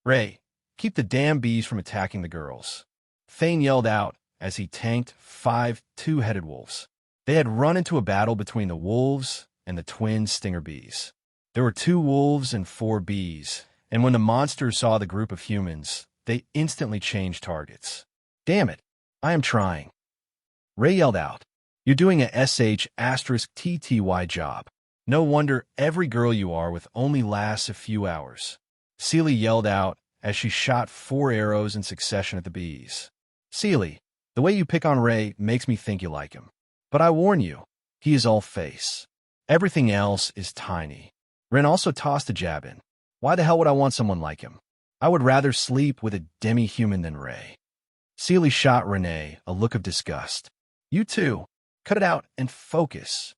S1: Ray, keep the damn bees from attacking the girls. Thane yelled out as he tanked 5 two-headed wolves. They had run into a battle between the wolves and the twin stinger bees. There were 2 wolves and 4 bees, and when the monsters saw the group of humans, they instantly changed targets. Damn it, I am trying. Ray yelled out, you're doing a sh*TTY job. No wonder every girl you are with only lasts a few hours. Seely yelled out as she shot 4 arrows in succession at the bees. Seely, the way you pick on Ray makes me think you like him. But I warn you, he is all face. Everything else is tiny. Ren also tossed a jab in. Why the hell would I want someone like him? I would rather sleep with a demi-human than Ray. Seely shot Renee a look of disgust. You too. Cut it out and focus.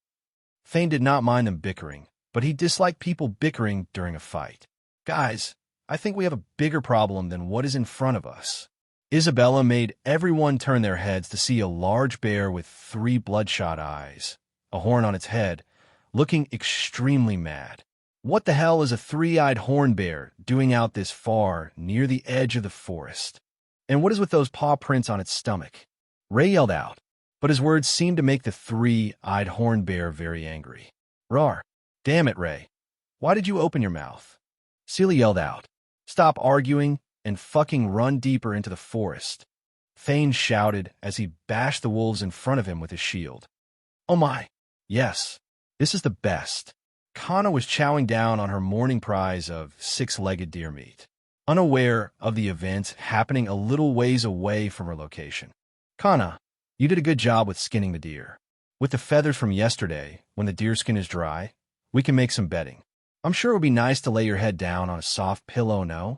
S1: Thane did not mind them bickering, but he disliked people bickering during a fight. Guys, I think we have a bigger problem than what is in front of us. Isabella made everyone turn their heads to see a large bear with 3 bloodshot eyes, a horn on its head, looking extremely mad. What the hell is a 3-eyed horn bear doing out this far near the edge of the forest? And what is with those paw prints on its stomach? Ray yelled out, but his words seemed to make the 3-eyed horn bear very angry. Rawr. Damn it, Ray. Why did you open your mouth? Seely yelled out, stop arguing and fucking run deeper into the forest. Thane shouted as he bashed the wolves in front of him with his shield. Oh my. Yes, this is the best. Kana was chowing down on her morning prize of 6-legged deer meat, unaware of the events happening a little ways away from her location. Kana, you did a good job with skinning the deer. With the feathers from yesterday, when the deer skin is dry, we can make some bedding. I'm sure it would be nice to lay your head down on a soft pillow, no?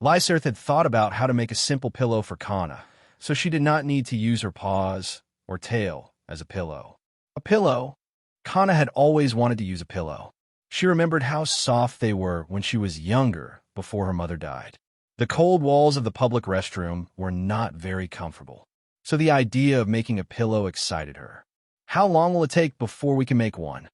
S1: Lysaerth had thought about how to make a simple pillow for Kana, so she did not need to use her paws or tail as a pillow. A pillow? Kana had always wanted to use a pillow. She remembered how soft they were when she was younger, before her mother died. The cold walls of the public restroom were not very comfortable, so the idea of making a pillow excited her. How long will it take before we can make one?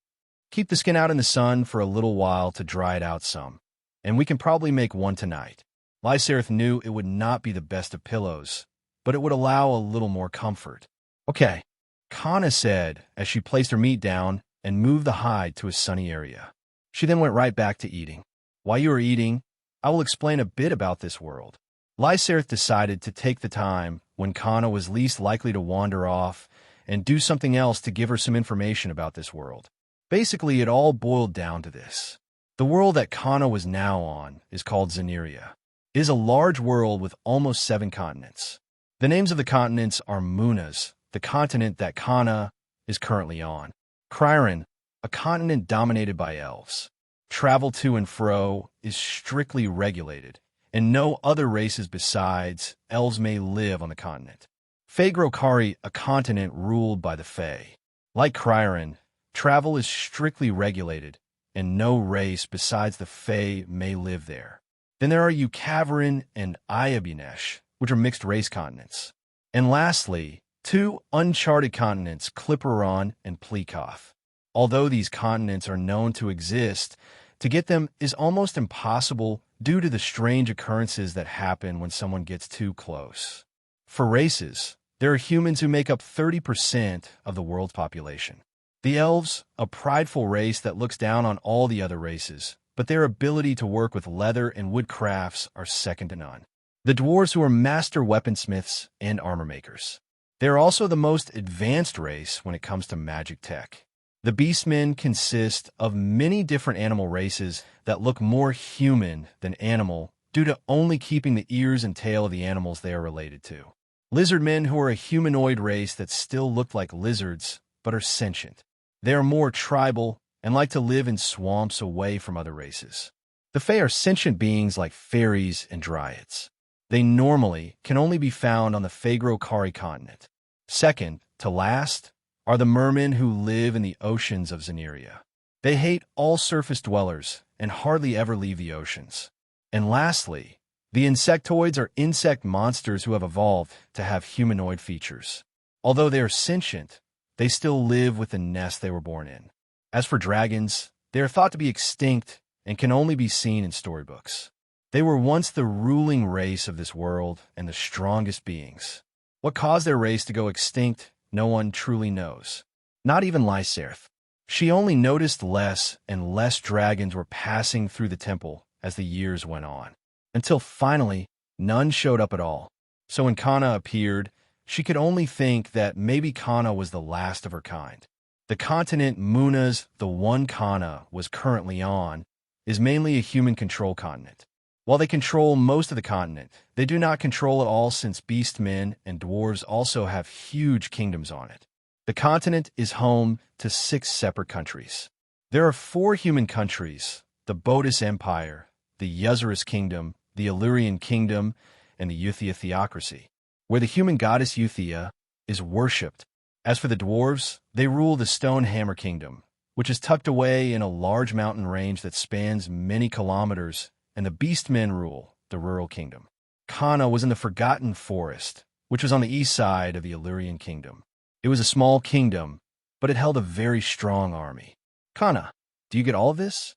S1: Keep the skin out in the sun for a little while to dry it out some, and we can probably make one tonight. Lysaerth knew it would not be the best of pillows, but it would allow a little more comfort. Okay, Kana said as she placed her meat down and moved the hide to a sunny area. She then went right back to eating. While you are eating, I will explain a bit about this world. Lysaerth decided to take the time when Kana was least likely to wander off and do something else to give her some information about this world. Basically, it all boiled down to this. The world that Kana was now on is called Zeneria. It is a large world with almost 7 continents. The names of the continents are Munas, the continent that Kana is currently on. Kryran, a continent dominated by elves. Travel to and fro is strictly regulated, and no other races besides elves may live on the continent. Faegrokari, a continent ruled by the Fae. Like Kryran, travel is strictly regulated, and no race besides the Fae may live there. Then there are Ukavarin and Ayabunesh, which are mixed-race continents. And lastly, 2 uncharted continents, Clipperon and Plekoth. Although these continents are known to exist, to get them is almost impossible due to the strange occurrences that happen when someone gets too close. For races, there are humans who make up 30% of the world's population. The elves, a prideful race that looks down on all the other races, but their ability to work with leather and wood crafts are second to none. The dwarves, who are master weaponsmiths and armor makers. They are also the most advanced race when it comes to magic tech. The beastmen consist of many different animal races that look more human than animal due to only keeping the ears and tail of the animals they are related to. Lizardmen, who are a humanoid race that still look like lizards but are sentient. They are more tribal and like to live in swamps away from other races. The Fae are sentient beings like fairies and dryads. They normally can only be found on the Fagro-Kari continent. Second to last are the mermen who live in the oceans of Zeneria. They hate all surface dwellers and hardly ever leave the oceans. And lastly, the insectoids are insect monsters who have evolved to have humanoid features. Although they are sentient, they still live with the nest they were born in. As for dragons, they are thought to be extinct and can only be seen in storybooks. They were once the ruling race of this world and the strongest beings. What caused their race to go extinct, no one truly knows. Not even Lyserth. She only noticed less and less dragons were passing through the temple as the years went on, until finally none showed up at all. So when Kana appeared, she could only think that maybe Kana was the last of her kind. The continent Muna's the one Kana was currently on is mainly a human control continent. While they control most of the continent, they do not control it all since beastmen and dwarves also have huge kingdoms on it. The continent is home to 6 separate countries. There are 4 human countries: the Bodis Empire, the Yuzurus Kingdom, the Illyrian Kingdom, and the Euthia Theocracy, where the human goddess Euthia is worshipped. As for the dwarves, they rule the Stonehammer Kingdom, which is tucked away in a large mountain range that spans many kilometers, and the beastmen rule the rural kingdom. Kana was in the Forgotten Forest, which was on the east side of the Illyrian Kingdom. It was a small kingdom, but it held a very strong army. Kana, do you get all of this?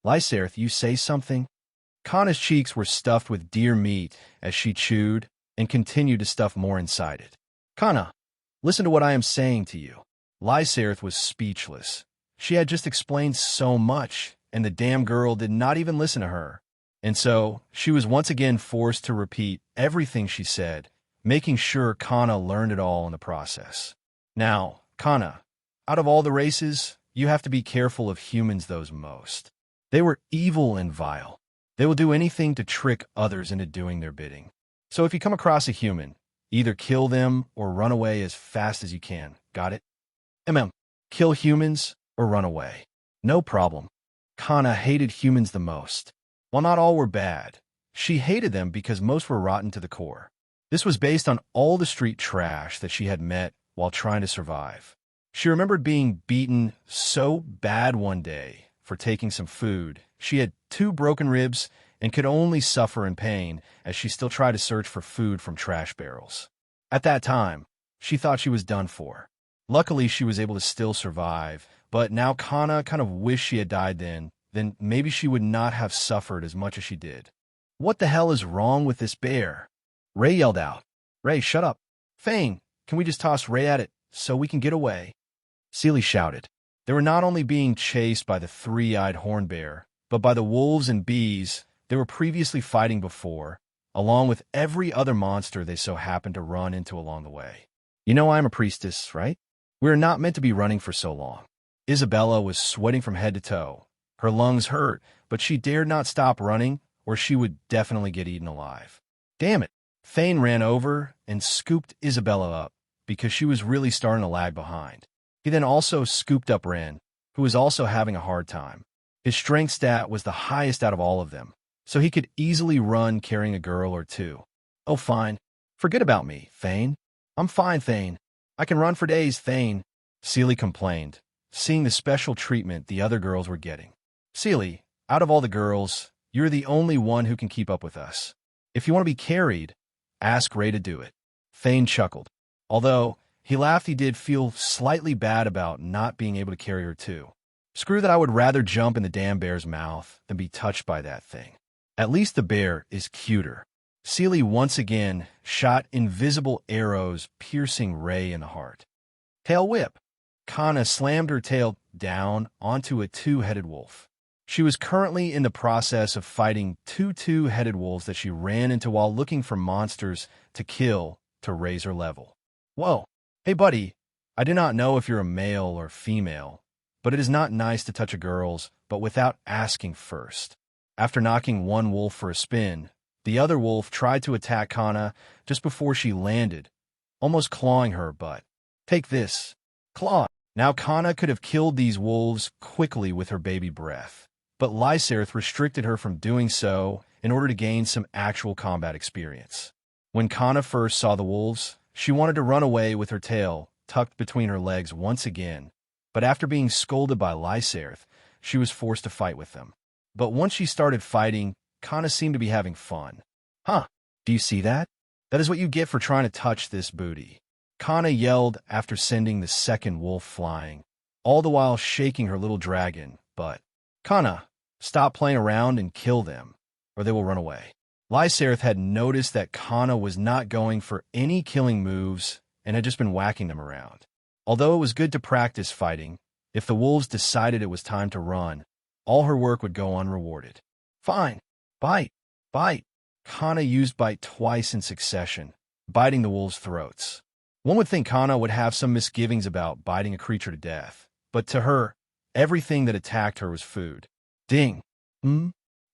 S1: Lyserth, you say something? Kana's cheeks were stuffed with deer meat as she chewed and continued to stuff more inside it. Kana, listen to what I am saying to you. Lyserth was speechless. She had just explained so much, and the damn girl did not even listen to her. And so she was once again forced to repeat everything she said, making sure Kana learned it all in the process. Now, Kana, out of all the races, you have to be careful of humans those most. They were evil and vile. They will do anything to trick others into doing their bidding. So if you come across a human, either kill them or run away as fast as you can. Got it? Kill humans or run away. No problem. Kana hated humans the most. While not all were bad, she hated them because most were rotten to the core. This was based on all the street trash that she had met while trying to survive. She remembered being beaten so bad one day for taking some food. She had 2 broken ribs and could only suffer in pain as she still tried to search for food from trash barrels. At that time, she thought she was done for. Luckily, she was able to still survive, but now Kana kind of wished she had died then maybe she would not have suffered as much as she did. What the hell is wrong with this bear? Ray yelled out. Ray, shut up. Fane, can we just toss Ray at it so we can get away? Seely shouted. They were not only being chased by the 3-eyed horn bear, but by the wolves and bees they were previously fighting before, along with every other monster they so happened to run into along the way. You know I'm a priestess, right? We are not meant to be running for so long. Isabella was sweating from head to toe. Her lungs hurt, but she dared not stop running, or she would definitely get eaten alive. Damn it. Thane ran over and scooped Isabella up, because she was really starting to lag behind. He then also scooped up Ren, who was also having a hard time. His strength stat was the highest out of all of them, so he could easily run carrying a girl or 2. Oh, fine. Forget about me, Thane. I'm fine, Thane. I can run for days, Thane. Seely complained, seeing the special treatment the other girls were getting. Seely, out of all the girls, you're the only one who can keep up with us. If you want to be carried, ask Ray to do it. Thane chuckled. Although, he laughed, he did feel slightly bad about not being able to carry her too. Screw that, I would rather jump in the damn bear's mouth than be touched by that thing. At least the bear is cuter. Seely once again shot invisible arrows piercing Ray in the heart. Tail whip. Kana slammed her tail down onto a 2-headed wolf. She was currently in the process of fighting 2 2-headed wolves that she ran into while looking for monsters to kill to raise her level. Whoa. Hey, buddy. I do not know if you're a male or female, but it is not nice to touch a girl's, but without asking first. After knocking one wolf for a spin, the other wolf tried to attack Kana just before she landed, almost clawing her butt. Take this. Claw. Now Kana could have killed these wolves quickly with her baby breath, but Lyserth restricted her from doing so in order to gain some actual combat experience. When Kana first saw the wolves, she wanted to run away with her tail tucked between her legs once again, but after being scolded by Lyserth, she was forced to fight with them. But once she started fighting, Kana seemed to be having fun. Huh, do you see that? That is what you get for trying to touch this booty. Kana yelled after sending the second wolf flying, all the while shaking her little dragon, but, Kana, stop playing around and kill them, or they will run away. Lyserth had noticed that Kana was not going for any killing moves and had just been whacking them around. Although it was good to practice fighting, if the wolves decided it was time to run, all her work would go unrewarded. Fine. Bite. Bite. Kana used bite twice in succession, biting the wolves' throats. One would think Kana would have some misgivings about biting a creature to death, but to her, everything that attacked her was food. Ding.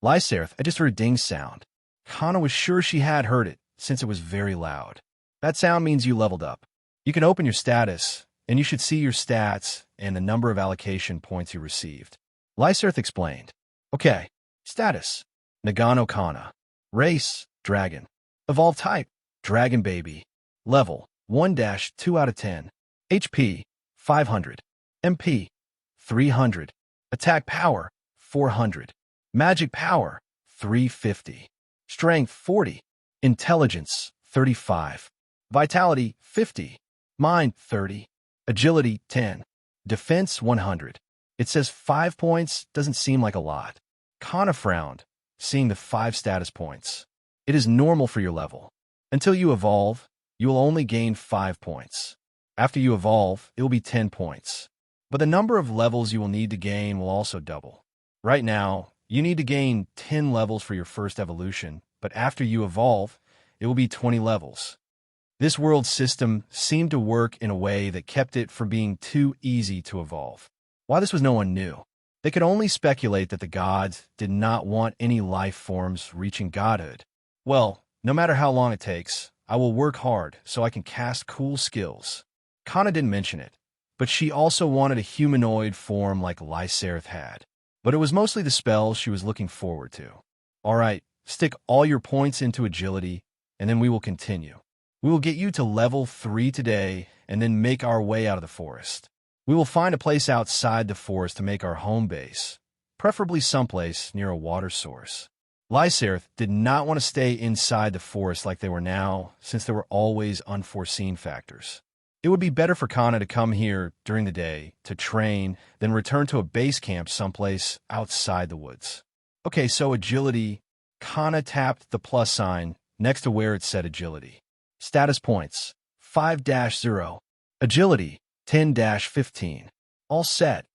S1: Lyserth, I just heard a ding sound. Kana was sure she had heard it, since it was very loud. That sound means you leveled up. You can open your status, and you should see your stats and the number of allocation points you received. Lyserth explained. Okay. Status. Nagano Kana. Race, Dragon. Evolve type, Dragon Baby. Level, 1-2 out of 10. HP, 500. MP, 300. Attack power, 400. Magic power, 350. Strength, 40. Intelligence, 35. Vitality, 50. Mind, 30. Agility, 10. Defense, 100. It says 5 points, doesn't seem like a lot. Kana frowned, seeing the 5 status points. It is normal for your level. Until you evolve, you will only gain 5 points. After you evolve, it will be 10 points. But the number of levels you will need to gain will also double. Right now, you need to gain 10 levels for your first evolution, but after you evolve, it will be 20 levels. This world system seemed to work in a way that kept it from being too easy to evolve. While this was no one knew, they could only speculate that the gods did not want any life forms reaching godhood. Well, no matter how long it takes, I will work hard so I can cast cool skills. Kana didn't mention it, but she also wanted a humanoid form like Lyserth had. But it was mostly the spells she was looking forward to. All right, stick all your points into agility, and then we will continue. We will get you to level 3 today, and then make our way out of the forest. We will find a place outside the forest to make our home base, preferably someplace near a water source. Lyserth did not want to stay inside the forest like they were now, since there were always unforeseen factors. It would be better for Kana to come here during the day to train, then return to a base camp someplace outside the woods. Okay, so agility. Kana tapped the plus sign next to where it said agility. Status points, 5-0. Agility, 10-15. All set.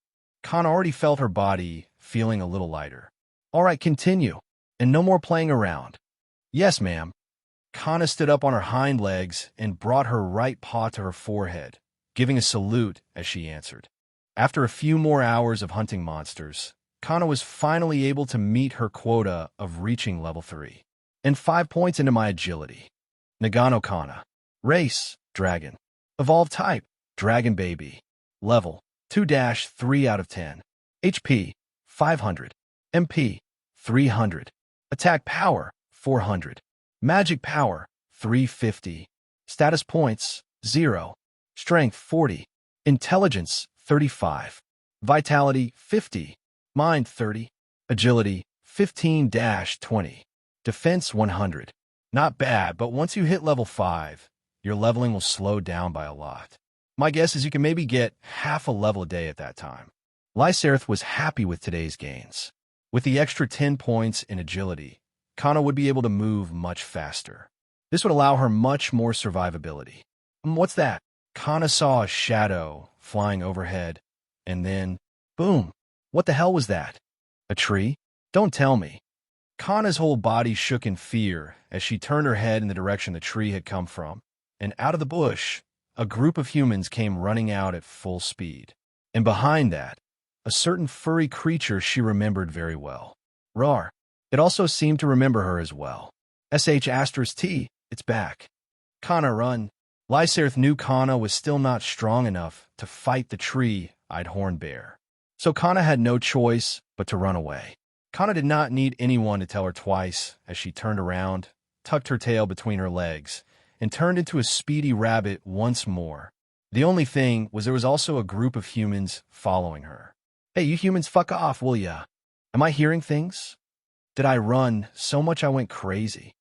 S1: Kana already felt her body feeling a little lighter. All right, continue. And no more playing around. Yes, ma'am. Kana stood up on her hind legs and brought her right paw to her forehead, giving a salute as she answered. After a few more hours of hunting monsters, Kana was finally able to meet her quota of reaching level 3. And 5 points into my agility. Nagano Kana. Race, Dragon. Evolve type, Dragon Baby. Level, 2-3 out of 10. HP, 500. MP, 300. Attack power, 400. Magic power, 350. Status points, 0. Strength, 40. Intelligence, 35. Vitality, 50. Mind, 30. Agility, 15-20. Defense, 100. Not bad, but once you hit level 5, your leveling will slow down by a lot. My guess is you can maybe get half a level a day at that time. Lyserth was happy with today's gains. With the extra 10 points in agility, Kana would be able to move much faster. This would allow her much more survivability. What's that? Kana saw a shadow flying overhead, and then, boom! What the hell was that? A tree? Don't tell me. Kana's whole body shook in fear as she turned her head in the direction the tree had come from, and out of the bush, a group of humans came running out at full speed. And behind that, a certain furry creature she remembered very well. Rar. It also seemed to remember her as well. sh*t, it's back. Kana, run. Lyserth knew Kana was still not strong enough to fight the tree-eyed horned bear. So Kana had no choice but to run away. Kana did not need anyone to tell her twice as she turned around, tucked her tail between her legs, and turned into a speedy rabbit once more. The only thing was there was also a group of humans following her. Hey, you humans, fuck off, will ya? Am I hearing things? Did I run so much I went crazy?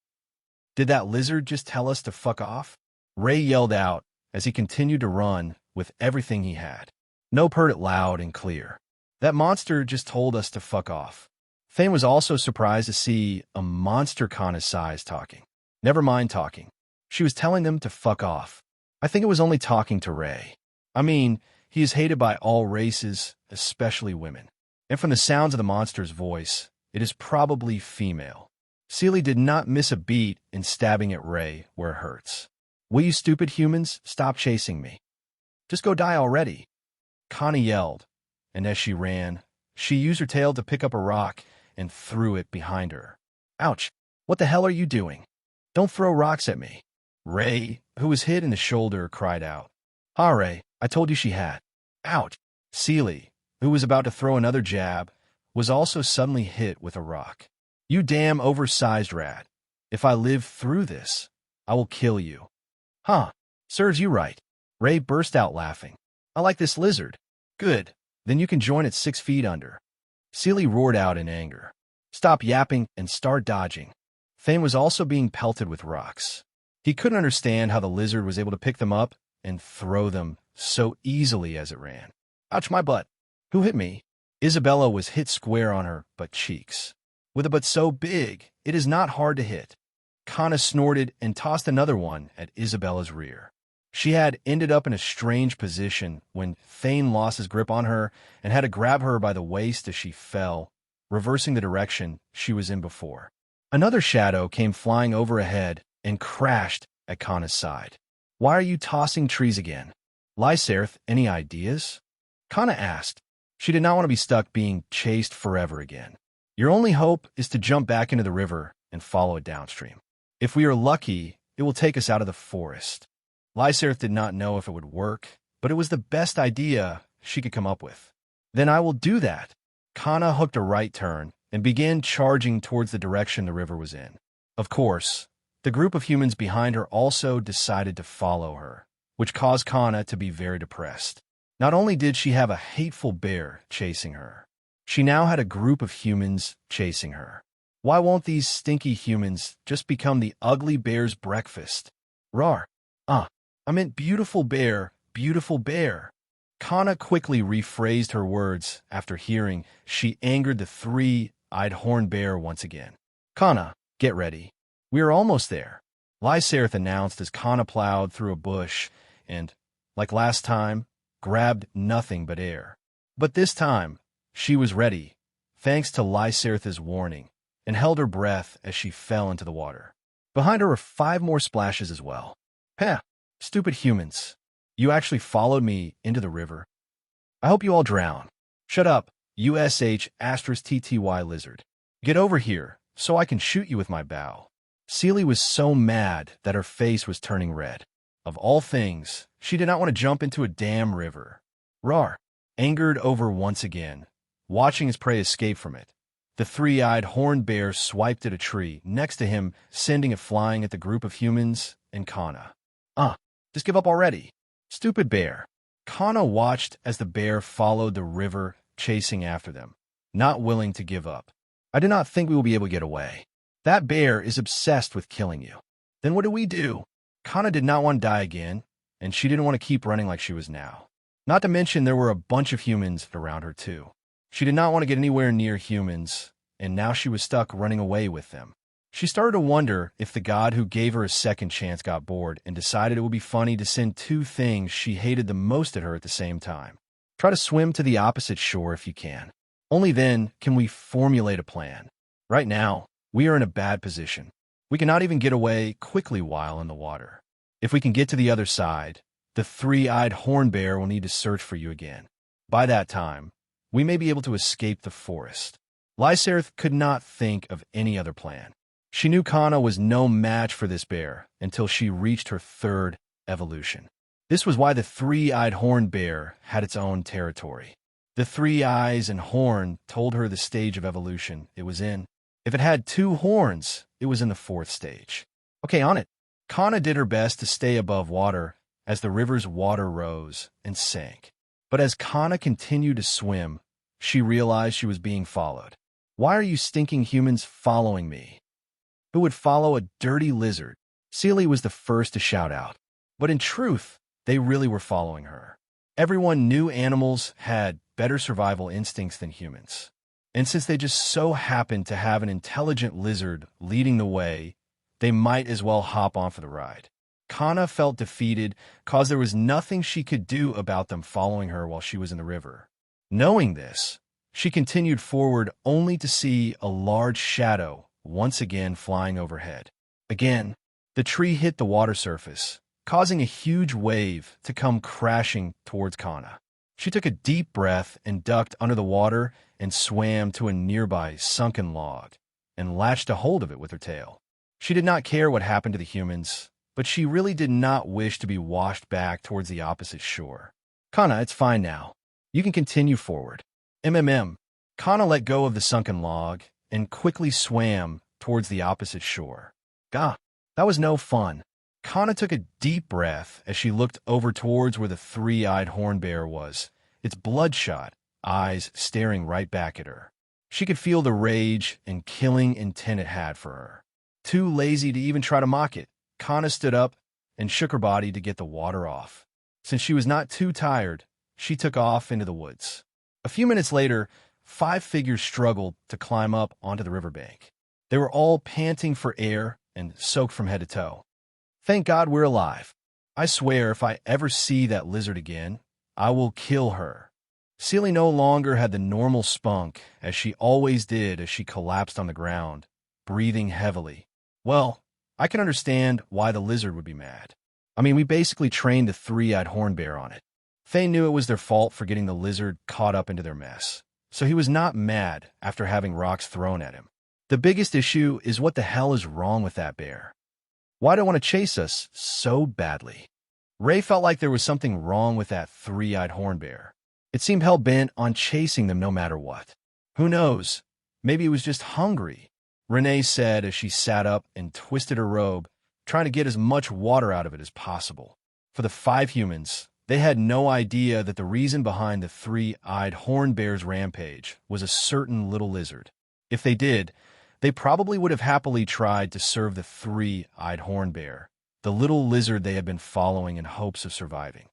S1: Did that lizard just tell us to fuck off? Ray yelled out as he continued to run with everything he had. Nope heard it loud and clear. That monster just told us to fuck off. Thane was also surprised to see a monster Kana's size talking. Never mind talking. She was telling them to fuck off. I think it was only talking to Ray. I mean, he is hated by all races, especially women. And from the sounds of the monster's voice, it is probably female. Seely did not miss a beat in stabbing at Ray where it hurts. Will you stupid humans stop chasing me? Just go die already. Kana yelled, and as she ran, she used her tail to pick up a rock and threw it behind her. Ouch! What the hell are you doing? Don't throw rocks at me. Ray, who was hit in the shoulder, cried out. Ha, Ray, I told you she had. Ouch! Seely, who was about to throw another jab, was also suddenly hit with a rock. You damn oversized rat. If I live through this, I will kill you. Huh, serves you right. Ray burst out laughing. I like this lizard. Good, then you can join at 6 feet under. Seely roared out in anger. Stop yapping and start dodging. Thane was also being pelted with rocks. He couldn't understand how the lizard was able to pick them up and throw them so easily as it ran. Ouch, my butt. Who hit me? Isabella was hit square on her butt cheeks. With a butt so big, it is not hard to hit. Kana snorted and tossed another one at Isabella's rear. She had ended up in a strange position when Thane lost his grip on her and had to grab her by the waist as she fell, reversing the direction she was in before. Another shadow came flying overhead and crashed at Kana's side. Why are you tossing trees again? Lyserth, any ideas? Kana asked. She did not want to be stuck being chased forever again. Your only hope is to jump back into the river and follow it downstream. If we are lucky, it will take us out of the forest. Lyserth did not know if it would work, but it was the best idea she could come up with. Then I will do that. Kana hooked a right turn and began charging towards the direction the river was in. Of course, the group of humans behind her also decided to follow her, which caused Kana to be very depressed. Not only did she have a hateful bear chasing her, she now had a group of humans chasing her. Why won't these stinky humans just become the ugly bear's breakfast? Rar. I meant beautiful bear, beautiful bear. Kana quickly rephrased her words after hearing she angered the three-eyed horned bear once again. Kana, get ready. We are almost there. Lyserth announced as Kana plowed through a bush and, like last time, grabbed nothing but air. But this time, she was ready, thanks to Lyserth's warning, and held her breath as she fell into the water. Behind her were 5 more splashes as well. Heh, stupid humans. You actually followed me into the river. I hope you all drown. Shut up, USH*TTY lizard. Get over here, so I can shoot you with my bow. Seely was so mad that her face was turning red. Of all things, she did not want to jump into a damn river. Rar, angered over once again, watching his prey escape from it. The three-eyed horned bear swiped at a tree next to him, sending it flying at the group of humans and Kana. Just give up already. Stupid bear. Kana watched as the bear followed the river, chasing after them, not willing to give up. I do not think we will be able to get away. That bear is obsessed with killing you. Then what do we do? Kana did not want to die again, and she didn't want to keep running like she was now. Not to mention there were a bunch of humans around her too. She did not want to get anywhere near humans, and now she was stuck running away with them. She started to wonder if the god who gave her a second chance got bored and decided it would be funny to send 2 things she hated the most at her at the same time. Try to swim to the opposite shore if you can. Only then can we formulate a plan. Right now, we are in a bad position. We cannot even get away quickly while in the water. If we can get to the other side, the three-eyed horn bear will need to search for you again. By that time, we may be able to escape the forest. Lyserth could not think of any other plan. She knew Kana was no match for this bear until she reached her third evolution. This was why the three-eyed horn bear had its own territory. The three eyes and horn told her the stage of evolution it was in. If it had two horns, it was in the fourth stage. Okay, on it. Kana did her best to stay above water as the river's water rose and sank. But as Kana continued to swim, she realized she was being followed. Why are you stinking humans following me? Who would follow a dirty lizard? Sealy was the first to shout out. But in truth, they really were following her. Everyone knew animals had better survival instincts than humans. And since they just so happened to have an intelligent lizard leading the way, they might as well hop on for the ride. Kana felt defeated because there was nothing she could do about them following her while she was in the river. Knowing this, she continued forward only to see a large shadow once again flying overhead. Again, the tree hit the water surface, causing a huge wave to come crashing towards Kana. She took a deep breath and ducked under the water and swam to a nearby sunken log and latched a hold of it with her tail. She did not care what happened to the humans, but she really did not wish to be washed back towards the opposite shore. Kana, it's fine now. You can continue forward. Kana let go of the sunken log and quickly swam towards the opposite shore. Gah, that was no fun. Kana took a deep breath as she looked over towards where the three-eyed horn bear was, its bloodshot eyes staring right back at her. She could feel the rage and killing intent it had for her. Too lazy to even try to mock it, Kana stood up and shook her body to get the water off. Since she was not too tired, she took off into the woods. A few minutes later, 5 figures struggled to climb up onto the riverbank. They were all panting for air and soaked from head to toe. Thank God we're alive. I swear if I ever see that lizard again, I will kill her. Sealy no longer had the normal spunk, as she always did as she collapsed on the ground, breathing heavily. Well, I can understand why the lizard would be mad. I mean, we basically trained the three-eyed horn bear on it. They knew it was their fault for getting the lizard caught up into their mess, so he was not mad after having rocks thrown at him. The biggest issue is what the hell is wrong with that bear? Why do it want to chase us so badly? Ray felt like there was something wrong with that three-eyed horn bear. It seemed hell-bent on chasing them no matter what. Who knows? Maybe it was just hungry, Renee said as she sat up and twisted her robe, trying to get as much water out of it as possible. For the 5 humans, they had no idea that the reason behind the three-eyed horn bear's rampage was a certain little lizard. If they did, they probably would have happily tried to serve the three-eyed horn bear, the little lizard they had been following in hopes of surviving.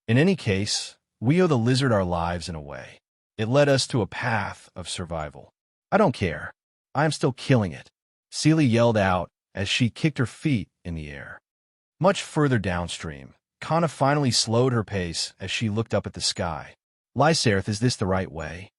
S1: In any case, we owe the lizard our lives in a way. It led us to a path of survival. I don't care. I am still killing it, Sealy yelled out as she kicked her feet in the air. Much further downstream, Kana finally slowed her pace as she looked up at the sky. Lyserth, is this the right way?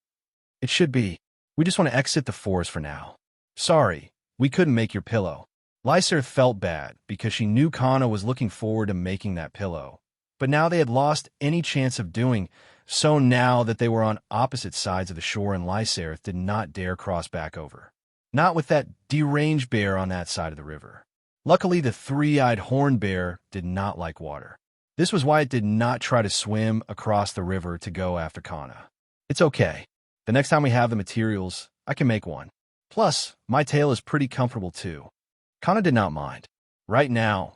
S1: It should be. We just want to exit the forest for now. Sorry, we couldn't make your pillow. Lyserth felt bad because she knew Kana was looking forward to making that pillow. But now they had lost any chance of doing so now that they were on opposite sides of the shore and Lyserth did not dare cross back over. Not with that deranged bear on that side of the river. Luckily, the three-eyed horn bear did not like water. This was why it did not try to swim across the river to go after Kana. It's okay. The next time we have the materials, I can make one. Plus, my tail is pretty comfortable too. Kana did not mind. Right now,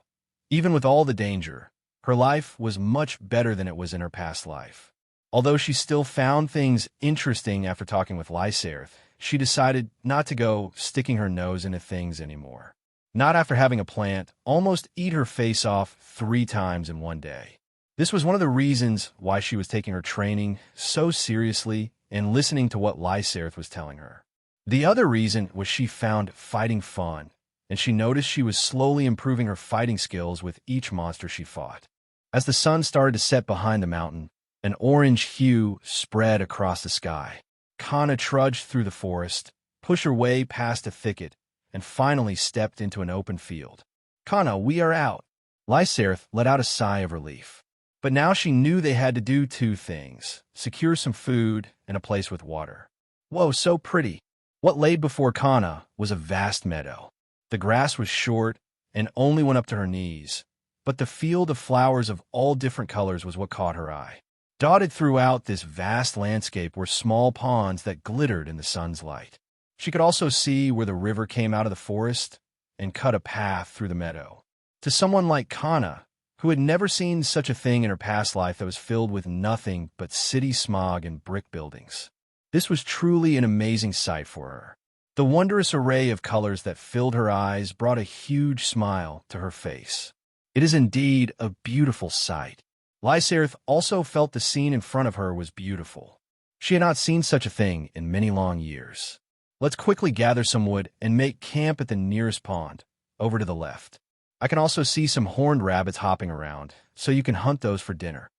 S1: even with all the danger, her life was much better than it was in her past life. Although she still found things interesting after talking with Lyserth, she decided not to go sticking her nose into things anymore. Not after having a plant almost eat her face off 3 times in one day. This was one of the reasons why she was taking her training so seriously and listening to what Lyserth was telling her. The other reason was she found fighting fun, and she noticed she was slowly improving her fighting skills with each monster she fought. As the sun started to set behind the mountain, an orange hue spread across the sky. Kana trudged through the forest, pushed her way past a thicket, and finally stepped into an open field. Kana, we are out. Lyserth let out a sigh of relief. But now she knew they had to do two things: secure some food and a place with water. Whoa, so pretty. What lay before Kana was a vast meadow. The grass was short and only went up to her knees, but the field of flowers of all different colors was what caught her eye. Dotted throughout this vast landscape were small ponds that glittered in the sun's light. She could also see where the river came out of the forest and cut a path through the meadow. To someone like Kana, who had never seen such a thing in her past life that was filled with nothing but city smog and brick buildings, this was truly an amazing sight for her. The wondrous array of colors that filled her eyes brought a huge smile to her face. It is indeed a beautiful sight. Lysaerth also felt the scene in front of her was beautiful. She had not seen such a thing in many long years. Let's quickly gather some wood and make camp at the nearest pond, over to the left. I can also see some horned rabbits hopping around, so you can hunt those for dinner.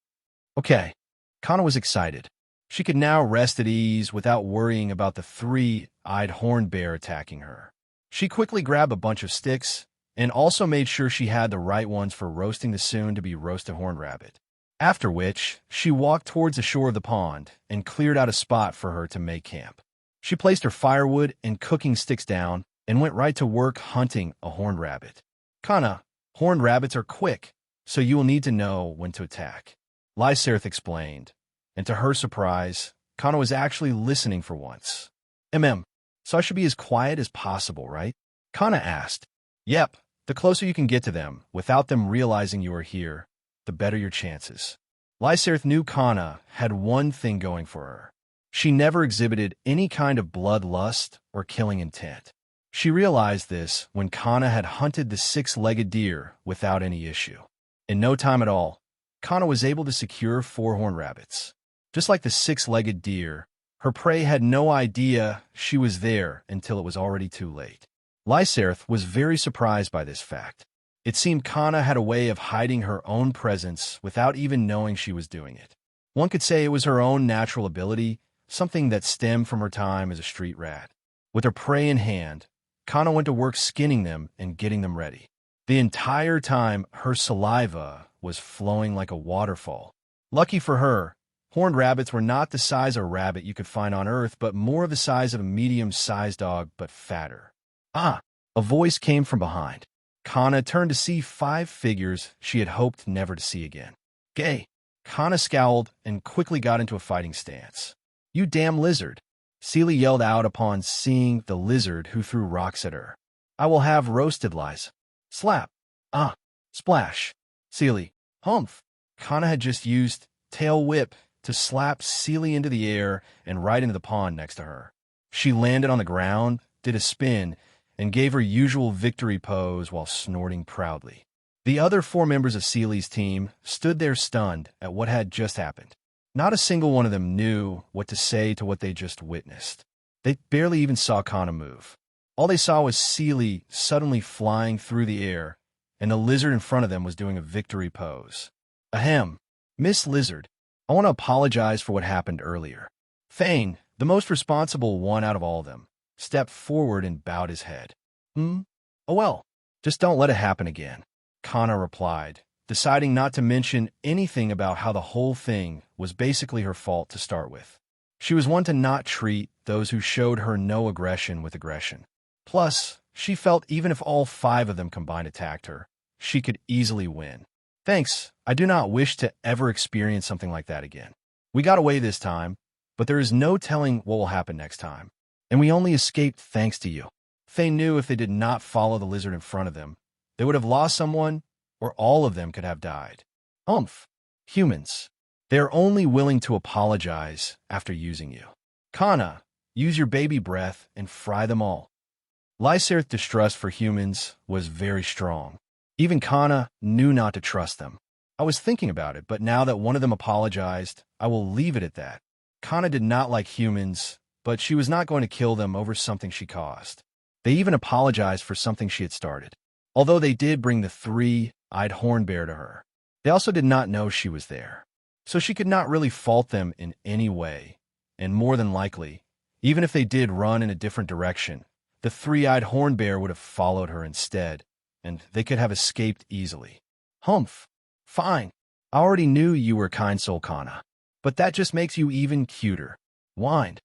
S1: Okay, Kana was excited. She could now rest at ease without worrying about the three-eyed horned bear attacking her. She quickly grabbed a bunch of sticks and also made sure she had the right ones for roasting the soon-to-be roasted horned rabbit. After which, she walked towards the shore of the pond and cleared out a spot for her to make camp. She placed her firewood and cooking sticks down and went right to work hunting a horned rabbit. Kana, horned rabbits are quick, so you will need to know when to attack, Lysaerth explained, and to her surprise, Kana was actually listening for once. So I should be as quiet as possible, right? Kana asked. Yep, the closer you can get to them without them realizing you are here, the better your chances. Lysaerth knew Kana had one thing going for her. She never exhibited any kind of bloodlust or killing intent. She realized this when Kana had hunted the six-legged deer without any issue. In no time at all, Kana was able to secure 4 horned rabbits. Just like the six-legged deer, her prey had no idea she was there until it was already too late. Lysaerth was very surprised by this fact. It seemed Kana had a way of hiding her own presence without even knowing she was doing it. One could say it was her own natural ability, something that stemmed from her time as a street rat. With her prey in hand, Kana went to work skinning them and getting them ready. The entire time, her saliva was flowing like a waterfall. Lucky for her, horned rabbits were not the size of a rabbit you could find on Earth, but more of the size of a medium-sized dog, but fatter. Ah! A voice came from behind. Kana turned to see 5 figures she had hoped never to see again. Gay! Kana scowled and quickly got into a fighting stance. You damn lizard! Seely yelled out upon seeing the lizard who threw rocks at her. I will have roasted lies. Slap. Ah. Splash. Seely. Humph. Kana had just used tail whip to slap Seely into the air and right into the pond next to her. She landed on the ground, did a spin, and gave her usual victory pose while snorting proudly. The other 4 members of Seely's team stood there stunned at what had just happened. Not a single one of them knew what to say to what they just witnessed. They barely even saw Kana move. All they saw was Seely suddenly flying through the air, and the lizard in front of them was doing a victory pose. Ahem. Miss Lizard, I want to apologize for what happened earlier. Thane, the most responsible one out of all of them, stepped forward and bowed his head. Oh well, just don't let it happen again, Kana replied, deciding not to mention anything about how the whole thing was basically her fault to start with. She was one to not treat those who showed her no aggression with aggression. Plus, she felt even if all 5 of them combined attacked her, she could easily win. Thanks, I do not wish to ever experience something like that again. We got away this time, but there is no telling what will happen next time. And we only escaped thanks to you. They knew if they did not follow the lizard in front of them, they would have lost someone, or all of them could have died. Humph. Humans. They are only willing to apologize after using you. Kana, use your baby breath and fry them all. Lysaerth's distrust for humans was very strong. Even Kana knew not to trust them. I was thinking about it, but now that one of them apologized, I will leave it at that. Kana did not like humans, but she was not going to kill them over something she caused. They even apologized for something she had started. Although they did bring the 3-eyed horned bear to her, they also did not know she was there. So she could not really fault them in any way, and more than likely, even if they did run in a different direction, the 3-eyed horned bear would have followed her instead, and they could have escaped easily. Humph. Fine. I already knew you were kind soul Kana, but that just makes you even cuter. Wind.